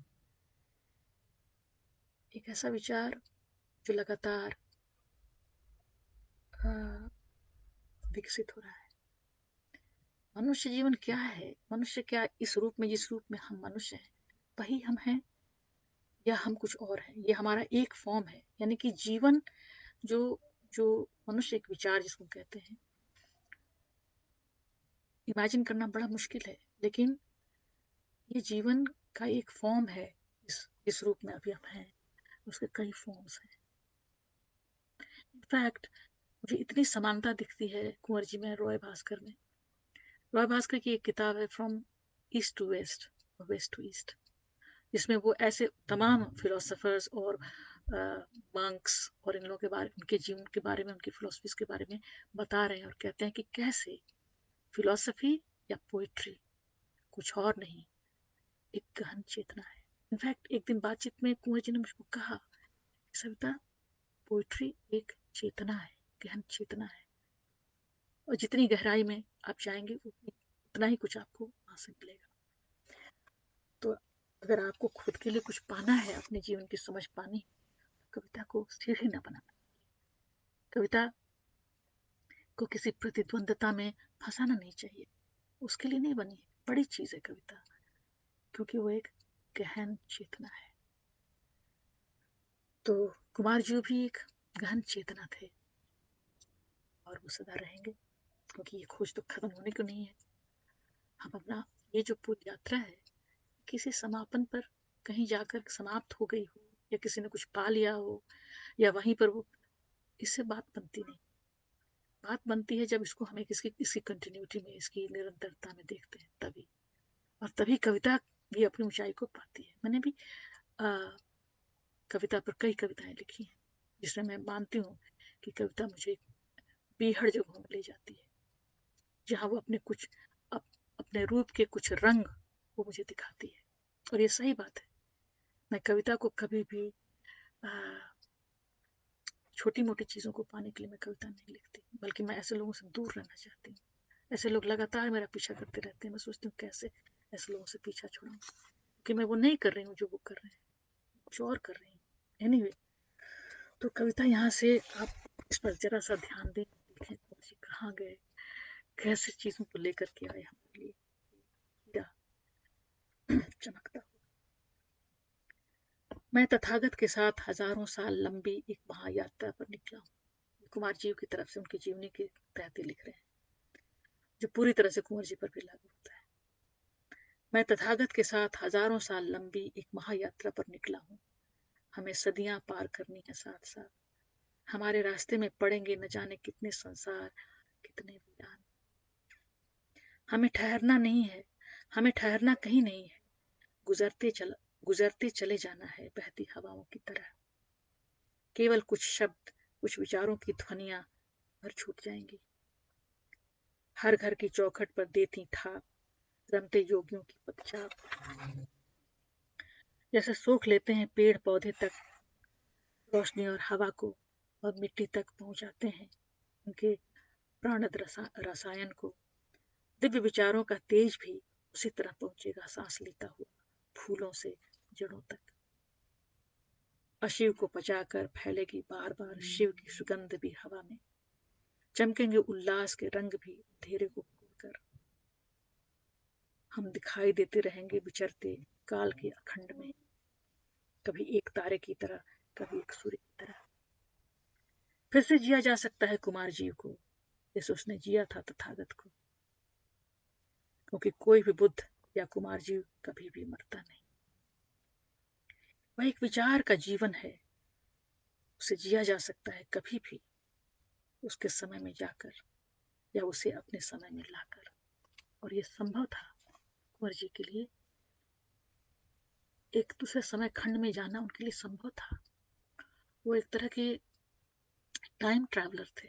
एक ऐसा विचार जो लगातार विकसित हो रहा है। मनुष्य जीवन क्या है, मनुष्य क्या इस रूप में, जिस रूप में हम मनुष्य हैं वही हम हैं, या हम कुछ और हैं। ये हमारा एक फॉर्म है। यानी कि जीवन जो जो मनुष्य एक विचार जिसको कहते हैं, इमेजिन करना बड़ा मुश्किल है, लेकिन ये जीवन का एक फॉर्म है। इस रूप में अभी हम हैं, उसके कई फॉर्म्स हैं। इनफैक्ट मुझे इतनी समानता दिखती है कुंवर जी में, रॉय भास्कर में। रॉय भास्कर की एक किताब है from east to west, west to east, जिसमें वो ऐसे तमाम फिलोसफर्स और मंक्स और इन लोगों के बारे, उनके जीवन के बारे में, उनकी फिलोसफीज के बारे में बता रहे हैं, और कहते हैं कि कैसे फिलोसफी या पोइट्री कुछ और नहीं, एक गहन चेतना है। इनफैक्ट एक दिन बातचीत में कुंवर जी ने मुझको कहा, सविता, पोइट्री एक चेतना है, गहन चेतना है, और जितनी गहराई में आप जाएंगे उतना ही कुछ आपको वहां से मिलेगा। तो अगर आपको खुद के लिए कुछ पाना है, अपने जीवन की समझ पानी, कविता को सीढ़ी न बनाना, कविता को किसी प्रतिद्वंदता में फंसाना नहीं चाहिए, उसके लिए नहीं बनी है। बड़ी चीज है कविता, क्योंकि वो एक गहन चेतना है। तो कुमार जी भी एक गहन चेतना थे, और वो सदा रहेंगे, क्योंकि ये खोज तो खत्म होने को नहीं है। हम अपना ये जो पूरी यात्रा है किसी समापन पर कहीं जाकर समाप्त हो गई हो, या किसी ने कुछ पा लिया हो, या वहीं पर वो, इससे बात बनती नहीं। बात बनती है जब इसको हमें किसकी इसकी कंटिन्यूटी में, इसकी निरंतरता में देखते हैं, तभी। और तभी कविता भी अपनी ऊंचाई को पाती है। मैंने भी आ, कविता पर कई कविताएं लिखी हैं, जिसमें मैं मानती हूँ कि कविता मुझे बेहद जगहों में ले जाती है, जहाँ वो अपने रूप के कुछ रंग वो मुझे दिखाती है। और ये सही बात है। मैं कविता को कभी भी छोटी मोटी चीज़ों को पाने के लिए मैं कविता नहीं लिखती, बल्कि मैं ऐसे लोगों से दूर रहना चाहती हूँ। ऐसे लोग लगातार मेरा पीछा करते रहते हैं। मैं सोचती हूँ कैसे ऐसे लोगों से पीछा छुड़ाऊँ, क्योंकि मैं वो नहीं कर रही हूँ जो वो कर रहे हैं, कुछ और कर रही हूँ। एनीवे, तो कविता यहाँ से आप इस पर जरा सा ध्यान दें, देखें कौन सी कहाँ गए, कैसे चीज़ों को लेकर के आए हमारे लिए, हीरा चमकता। मैं तथागत के साथ हजारों साल लंबी एक महायात्रा पर निकला हूँ। कुमार जी की तरफ से उनकी जीवनी के तहत लिख रहे हैं, जो पूरी तरह से कुंवर जी पर भी लागू होता है। मैं तथागत के साथ हजारों साल लंबी एक महायात्रा पर निकला हूँ। हमें सदियां पार करनी है साथ साथ। हमारे रास्ते में पड़ेंगे न जाने कितने संसार, कितने वीरान। हमें ठहरना नहीं है, हमें ठहरना कहीं नहीं है। गुजरते चले जाना है बहती हवाओं की तरह। केवल कुछ शब्द, कुछ विचारों की ध्वनियां भर छूट जाएंगी। हर घर की चौखट पर देती ठाक रमते योगियों की पदचाप। जैसे सोख लेते हैं पेड़ पौधे तक रोशनी और हवा को, और मिट्टी तक पहुंचाते हैं उनके प्राणद रसायन को। दिव्य विचारों का तेज भी उसी तरह पहुंचेगा सांस लेता हुआ फूलों से जड़ों तक। अशिव को पचाकर फैलेगी बार बार शिव की सुगंध भी हवा में। चमकेंगे उल्लास के रंग भी अंधेरे को खोलकर। हम दिखाई देते रहेंगे विचरते काल के अखंड में, कभी एक तारे की तरह, कभी एक सूर्य की तरह। फिर से जिया जा सकता है कुमार जी को, जैसे उसने जिया था तथागत को, क्योंकि कोई भी बुद्ध या कुमार जी कभी भी मरता नहीं। वह एक विचार का जीवन है, उसे जिया जा सकता है कभी भी, उसके समय में जाकर या उसे अपने समय में लाकर। और ये संभव था कुंवर जी के लिए। एक दूसरे समय खंड में जाना उनके लिए संभव था। वो एक तरह के टाइम ट्रैवलर थे।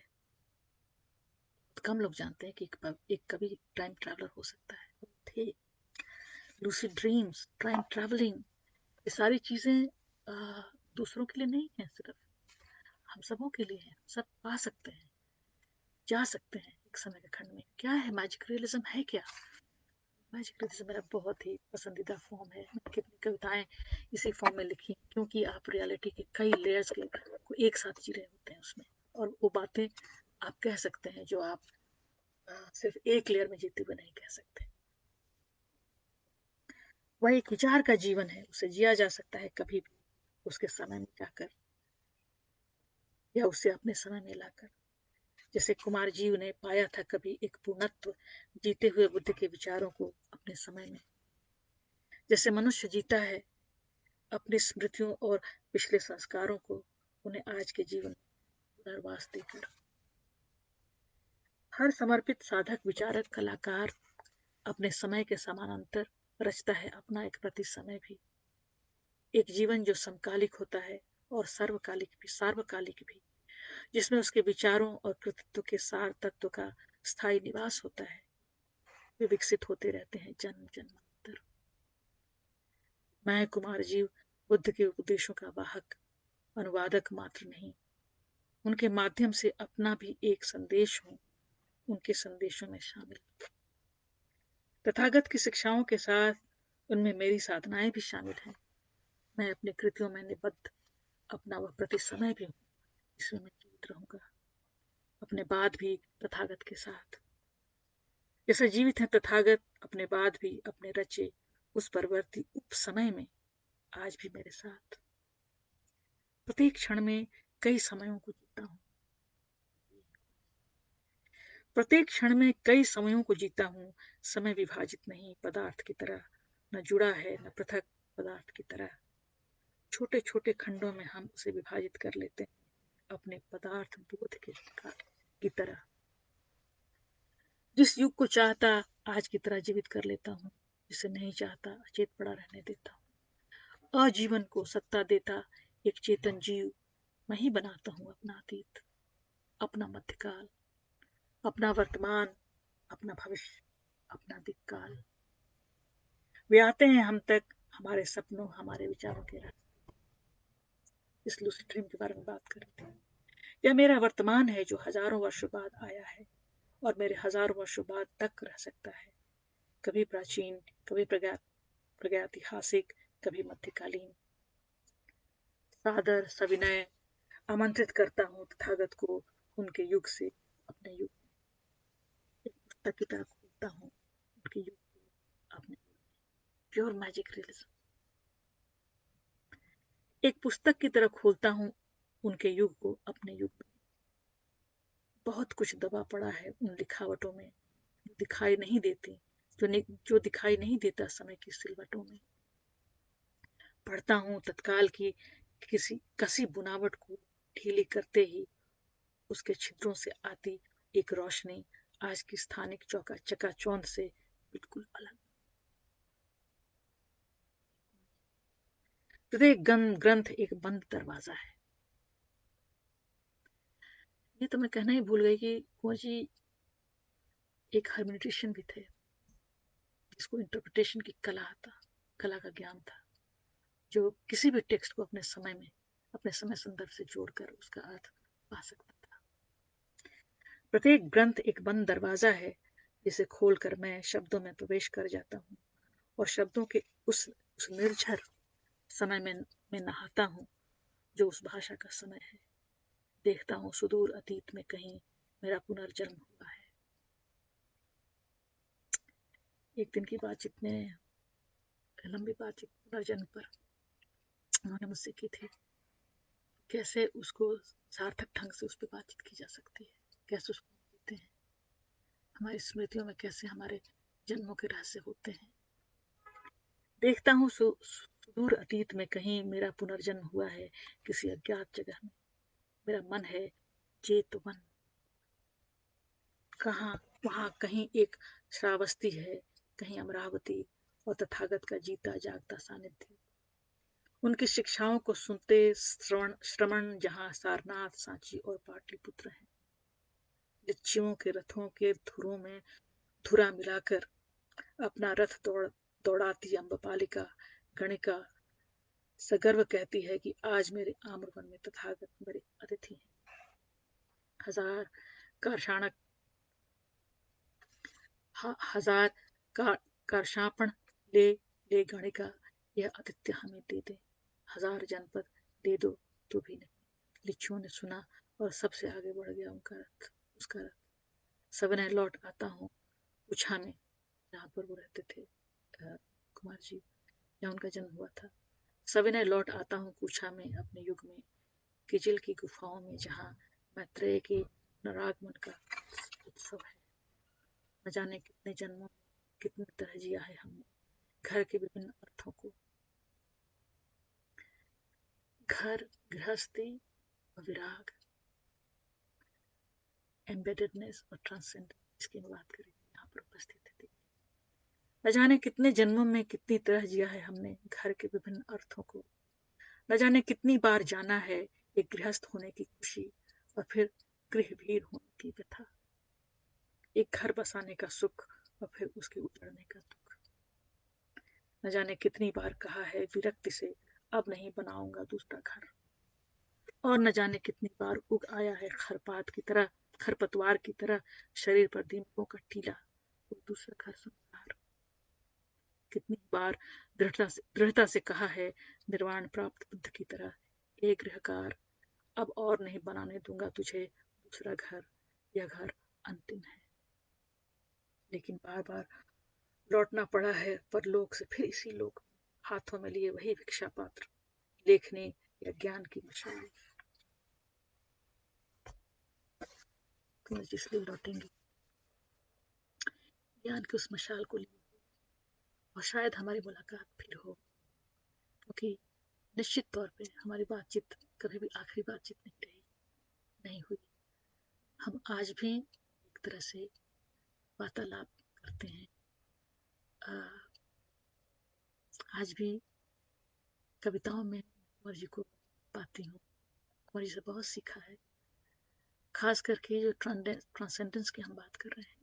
कम लोग जानते हैं कि एक कभी टाइम ट्रैवलर हो सकता है। वो थे। लूसिड ड्रीम्स, टाइम ट्रैवलिंग, ये सारी चीजें दूसरों के लिए नहीं है, सिर्फ हम सबों के लिए है। सब पा सकते हैं, जा सकते हैं एक समय के खंड में। क्या है मैजिक रियलिज्म, है क्या? मैजिक रियलिज्म मेरा बहुत ही पसंदीदा फॉर्म है। मैंने कितनी कविताएं इसी फॉर्म में लिखी, क्योंकि आप रियलिटी के कई लेयर्स के को एक साथ जी रहे होते हैं उसमें। और वो बातें आप कह सकते हैं जो आप सिर्फ एक लेयर में जीते हुए नहीं कह सकते। वह एक विचार का जीवन है, उसे जिया जा सकता है कभी भी, उसके समय में जाकर या उसे अपने समय में लाकर। जैसे कुमार जीव ने पाया था कभी एक पूर्णत्व जीते हुए बुद्ध के विचारों को अपने समय में। जैसे मनुष्य जीता है अपनी स्मृतियों और पिछले संस्कारों को, उन्हें आज के जीवन पुनर्वास देकर। हर समर्पित साधक विचारक कलाकार अपने समय के समानांतर रचता है अपना एक प्रति समय भी। एक जीवन जो समकालिक होता है और सार्वकालिक भी, जिसमें उसके विचारों और कृतित्व के सार तत्व का स्थायी निवास होता है। वे विकसित होते रहते हैं जन्म जन्मांतर। मैं कुमार जीव बुद्ध के उपदेशों का वाहक, अनुवादक मात्र नहीं, उनके माध्यम से अपना भी एक संदेश हूँ, उनके संदेशों में शामिल। तथागत की शिक्षाओं के साथ उनमें मेरी साधनाएं भी शामिल हैं। मैं अपनी कृतियों में निबद्ध अपना वह प्रति समय भी हूँ, इसमें मैं जीवित रहूंगा अपने बाद भी तथागत के साथ। जैसे जीवित है तथागत अपने बाद भी अपने रचे उस परवर्ती उप समय में, आज भी मेरे साथ। प्रत्येक क्षण में कई समयों को जीता हूँ। प्रत्येक क्षण में कई समयों को जीता हूँ। समय विभाजित नहीं पदार्थ की तरह, न जुड़ा है न पृथक पदार्थ की तरह। छोटे छोटे खंडों में हम उसे विभाजित कर लेते हैं अपने पदार्थ बोध की तरह। जिस युग को चाहता आज की तरह जीवित कर लेता हूँ, जिसे नहीं चाहता अचेत पड़ा रहने देता हूँ। आजीवन को सत्ता देता एक चेतन जीव मैं ही बनाता हूँ अपना अतीत, अपना मध्यकाल, अपना वर्तमान, अपना भविष्य, अपना दिक्काल। वे आते हैं हम तक हमारे सपनों हमारे विचारों के रास्ते। इस लूसिड ड्रीम के बारे में बात करते हैं। यह मेरा वर्तमान है जो हजारों वर्षों बाद आया है और मेरे हजारों वर्षों बाद तक रह सकता है। कभी प्राचीन, कभी प्रागैतिहासिक, कभी मध्यकालीन। सादर सविनय आमंत्रित करता हूँ तथागत को उनके युग से अपने युग में। एक पुस्तक की तरह खोलता हूँ उनके युग को अपने। Pure magic realism. एक पुस्तक की तरह खोलता हूँ उनके युग को अपने युग में। बहुत कुछ दबा पड़ा है उन लिखावटों में जो दिखाई नहीं देती, जो दिखाई नहीं देता समय की सिलवटों में। पढ़ता हूँ तत्काल की किसी कसी बुनावट को ढीली करते ही उसके छिद्रों से आती एक रोशनी आज की स्थानिक चकाचौंध से बिल्कुल अलग। प्रत्येक ग्रंथ एक बंद दरवाजा है। ये तो मैं कहना ही भूल गई कि कुंवर जी एक हर्मेटिशियन भी थे, जिसको इंटरप्रिटेशन की कला का ज्ञान था, जो किसी भी टेक्स्ट को अपने समय संदर्भ से जोड़कर उसका अर्थ पा सकता था। प्रत्येक ग्रंथ एक बंद दरवाजा है जिसे खोलकर मैं शब्दों में प्रवेश कर जाता हूँ और शब्दों के उस निर्झर समय में मैं नहाता हूँ जो उस भाषा का समय है। देखता हूँ सुदूर अतीत में कहीं मेरा पुनर्जन्म हुआ है। एक दिन की बातचीत में, लंबी बातचीत पुनर्जन्म पर उन्होंने मुझसे की थी। कैसे उसको सार्थक ढंग से उस पर बातचीत की जा सकती है, कैसे उसको जीते हैं, हमारी स्मृतियों में कैसे हमारे जन्मों के रहस्य होते हैं। देखता हूँ सुदूर अतीत में कहीं मेरा पुनर्जन्म हुआ है किसी अज्ञात जगह में। मेरा मन है चेतवन। कहाँ वहाँ कहीं एक श्रावस्ती है, कहीं अमरावती और तथागत का जीता जागता सानिध्य। उनकी शिक्षाओं को सुनते श्रवण जहाँ सारनाथ, सांची और पाटलिपुत्र हैं। लिच्चियों के रथों के धुरों में धुरा मिलाकर अपना रथ दौड़ाती अम्बपालिका गणिका सगर्व कहती है कि आज मेरे आम्रवन में तथागत मेरे अतिथि हैं। हजार कारषाणक हजार का कारशापण ले ले गणिका यह आतिथ्य हमें दे दे। हजार जनपद दे दो तो भी नहीं। लिच्छुओं ने सुना और सबसे आगे बढ़ गया उसका रथ। सविनय लौट आता हूँ पूछा में, जहाँ पर वो रहते थे कुमार जी, जहाँ उनका जन्म हुआ था। सविनय लौट आता हूँ पूछा में अपने युग में, किजिल की गुफाओं में जहाँ मैत्रेय के नरागमन का उत्सव है। न जाने कितने जन्मों कितनी तरह जिया है हमने घर के विभिन्न अर्थों को। घर, गृहस्थी और विराग, एम्बेडेडनेस और ट्रांसेंडेंस, इसकी बात करें यहाँ पर उपस्थित थी। न जाने कितने जन्मों में कितनी तरह जिया है हमने घर के विभिन्न अर्थों को। न जाने कितनी बार जाना है एक गृहस्थ होने की खुशी और फिर गृहभीर होने की व्यथा, एक घर बसाने का सुख और फिर उसके उजड़ने का दुख। न जाने कितनी बार कहा है विरक्ति से अब नहीं बनाऊंगा दूसरा घर, और न जाने कितनी बार उग आया है खरपतवार की तरह शरीर पर दीमकों का टीला, वो दूसरा घर संसार। कितनी बार दृढ़ता से कहा है निर्वाण प्राप्त बुद्ध की तरह, एक गृहकार अब और नहीं बनाने दूंगा तुझे दूसरा घर, यह घर अंतिम है। लेकिन बार बार लौटना पड़ा है परलोक से फिर इसी लोक, हाथों में लिए वही भिक्षा पात्र, लेखने या ज्ञान की मशाल। इसलिए लौटेंगे ज्ञान की उस मशाल को लिए, और शायद हमारी मुलाकात फिर हो, क्योंकि निश्चित तौर पे हमारी बातचीत कभी भी आखिरी बातचीत नहीं रही, नहीं हुई। हम आज भी एक तरह से वार्तालाप करते हैं। आ, आज भी कविताओं में कुंवर जी को पाती हूँ। कुंवर जी से बहुत सीखा है, खास करके जो ट्रांसेंडेंस की हम बात कर रहे हैं।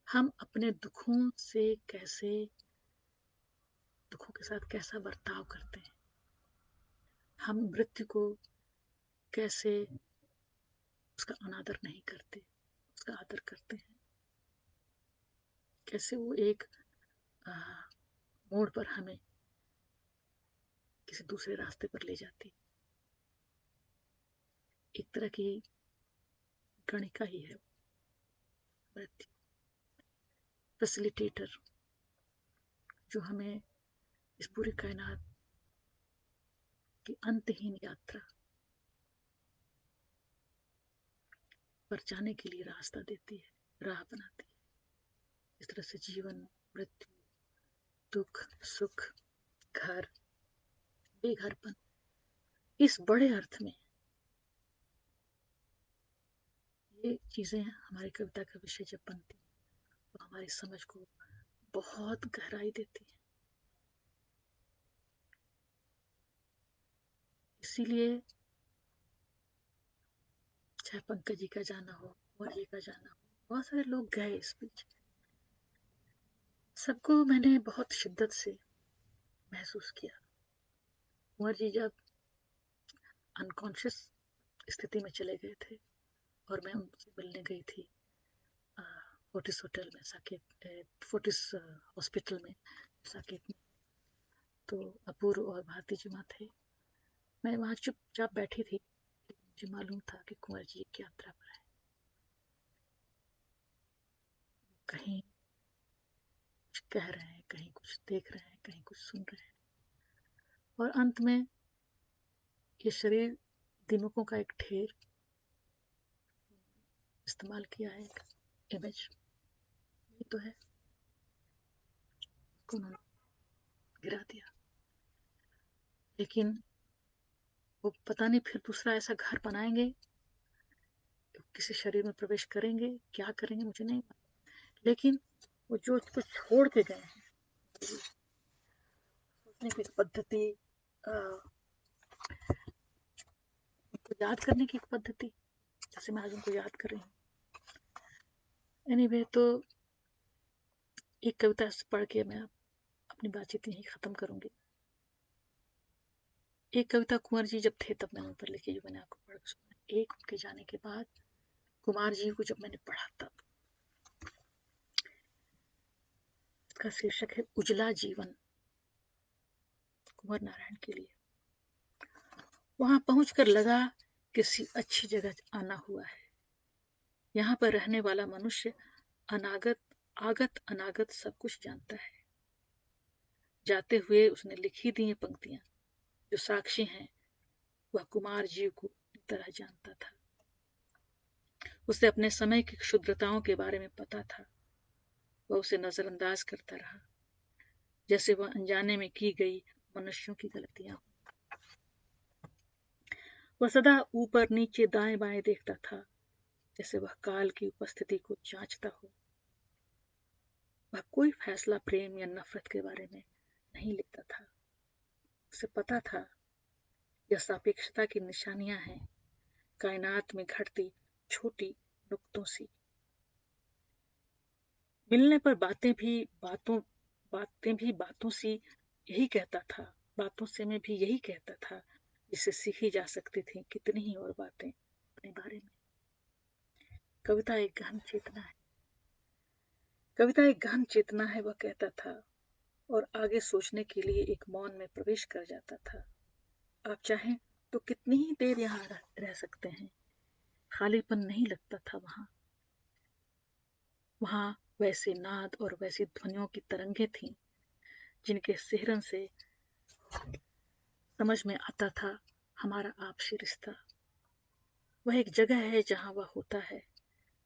हम अपने दुखों के साथ कैसा बर्ताव करते हैं, हम मृत्यु को कैसे उसका अनादर नहीं करते, उसका आदर करते हैं, कैसे वो एक आ, मोड़ पर हमें किसी दूसरे रास्ते पर ले जाती। एक तरह की गणिका ही है मृत्यु, फैसिलिटेटर, जो हमें इस पूरी कायनात की अंतहीन यात्रा पर जाने के लिए रास्ता देती है, राह बनाती है। इस तरह से जीवन, मृत्यु, दुख, सुख, घर, बेघरपन, इस बड़े अर्थ में ये चीजें हमारी कविता का विषय जब बनती है तो हमारी समझ को बहुत गहराई देती है। इसीलिए चाहे पंकज जी का जाना हो, कुंवर जी का जाना हो, बहुत सारे लोग गए इस बीच, सबको मैंने बहुत शिद्दत से महसूस किया। कुंवर जी जब अनकॉन्शियस स्थिति में चले गए थे और मैं उनसे मिलने गई थी फोर्टिस होटल में, साकेत, फोर्टिस हॉस्पिटल में साकेत में, तो अपूर्व और भारती जी वहाँ थे। मैं वहाँ चुपचाप बैठी थी, मुझे मालूम था कि कुंवर जी एक यात्रा पर है, कहीं कुछ कह रहे हैं, कहीं कुछ देख रहे हैं, कहीं कुछ सुन रहे हैं। और अंत में ये शरीर दिनुकों का एक ढेर इस्तेमाल किया है, एक इमेज, ये तो है, को उन्होंने गिरा दिया। लेकिन वो पता नहीं फिर दूसरा ऐसा घर बनाएंगे, किसी शरीर में प्रवेश करेंगे, क्या करेंगे मुझे नहीं मालूम। लेकिन वो जो कुछ छोड़ के गए हैं, सोचने की पद्धति, उनको याद करने की एक पद्धति, जैसे मैं आज उनको याद कर रही हूँ। एनीवे, तो एक कविता पढ़ के मैं अपनी बातचीत यही खत्म करूंगी। एक कविता कुंवर जी जब थे तब मैंने उन पर लिखी, जो मैंने आपको पढ़ के सुना। एक उनके जाने के बाद कुमार जी को जब मैंने पढ़ा तब, इसका शीर्षक है उजला जीवन, कुंवर नारायण के लिए। वहां पहुंचकर लगा किसी अच्छी जगह आना हुआ है। यहाँ पर रहने वाला मनुष्य अनागत आगत अनागत सब कुछ जानता है। जाते हुए उसने लिखी दी ये पंक्तियां जो साक्षी हैं, वह कुमार जी को तरह जानता था। उसे अपने समय की क्षुद्रताओं के बारे में पता था। वह उसे नजरअंदाज करता रहा, जैसे वह अनजाने में की गई मनुष्यों की गलतियां। वह सदा ऊपर नीचे दाएं बाएं देखता था, जैसे वह काल की उपस्थिति को जांचता हो। वह कोई फैसला प्रेम या नफरत के बारे में नहीं लेता था। उसे पता था यह सापेक्षता की निशानियां हैं, कायनात में घटती छोटी नुक्तों सी। मिलने पर बातें भी बातों सी यही कहता था, बातों से मैं भी यही कहता था, जिससे सीखी जा सकती थी कितनी ही और बातें अपने बारे में। कविता एक गहन चेतना है, कविता एक गहन चेतना है, वह कहता था, और आगे सोचने के लिए एक मौन में प्रवेश कर जाता था। आप चाहें तो कितनी ही देर यहाँ रह सकते हैं, खालीपन नहीं लगता था वहां। वहां वैसे नाद और वैसी ध्वनियों की तरंगे थीं जिनके सिहरन से समझ में आता था हमारा आपसी रिश्ता। वह एक जगह है जहां वह होता है,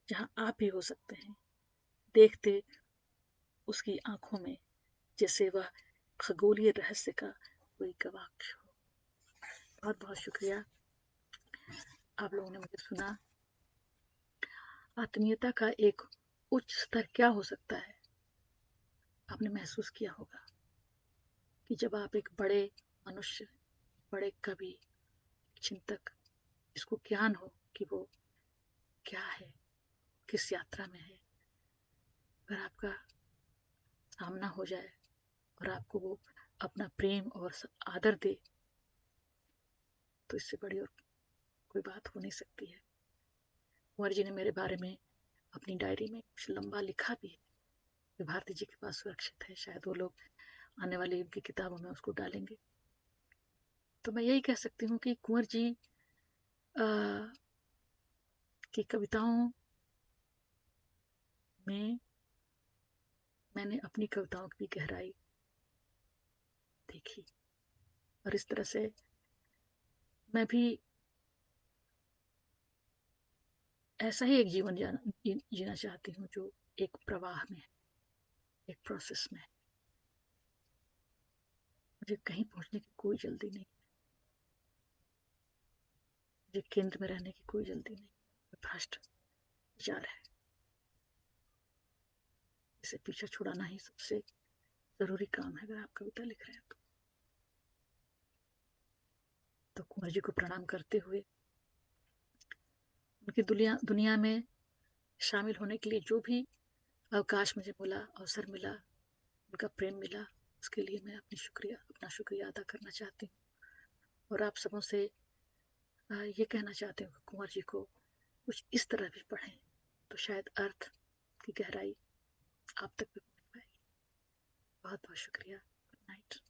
जहां आप भी हो सकते हैं, देखते उसकी आंखों में जैसे वह खगोलीय रहस्य का कोई गवाक्ष हो। बहुत बहुत शुक्रिया, आप लोगों ने मुझे सुना। आत्मीयता का एक उच्च स्तर क्या हो सकता है, आपने महसूस किया होगा कि जब आप एक बड़े मनुष्य, बड़े कवि, चिंतक, जिसको ज्ञान हो कि वो क्या है, किस यात्रा में है, अगर आपका सामना हो जाए और आपको वो अपना प्रेम और आदर दे, तो इससे बड़ी और कोई बात हो नहीं सकती है। कुंवर जी ने मेरे बारे में अपनी डायरी में कुछ लंबा लिखा भी है, जो भारती जी के पास सुरक्षित है। शायद वो लोग आने वाली उनकी किताबों में उसको डालेंगे। तो मैं यही कह सकती हूँ कि कुंवर जी की कविताओं में मैंने अपनी कविताओं की भी गहराई देखी, और इस तरह से मैं भी ऐसा ही एक जीवन जीना चाहती हूँ जो एक प्रवाह में है, एक प्रोसेस में है। मुझे कहीं पहुंचने की कोई जल्दी नहीं, मुझे केंद्र में रहने की कोई जल्दी नहीं। भ्रष्ट विचार है, इसे पीछे छुड़ाना ही सबसे जरूरी काम है अगर आप कविता लिख रहे हैं तो कुंवर जी को प्रणाम करते हुए उनकी दुनिया में शामिल होने के लिए जो भी अवकाश मुझे मिला, अवसर मिला, उनका प्रेम मिला, उसके लिए मैं अपना शुक्रिया अदा करना चाहती हूँ। और आप सबों से ये कहना चाहती हूँ कि कुंवर जी को कुछ इस तरह भी पढ़ें तो शायद अर्थ की गहराई आप तक भी पहुँच पाएगी। बहुत बहुत शुक्रिया। Good night.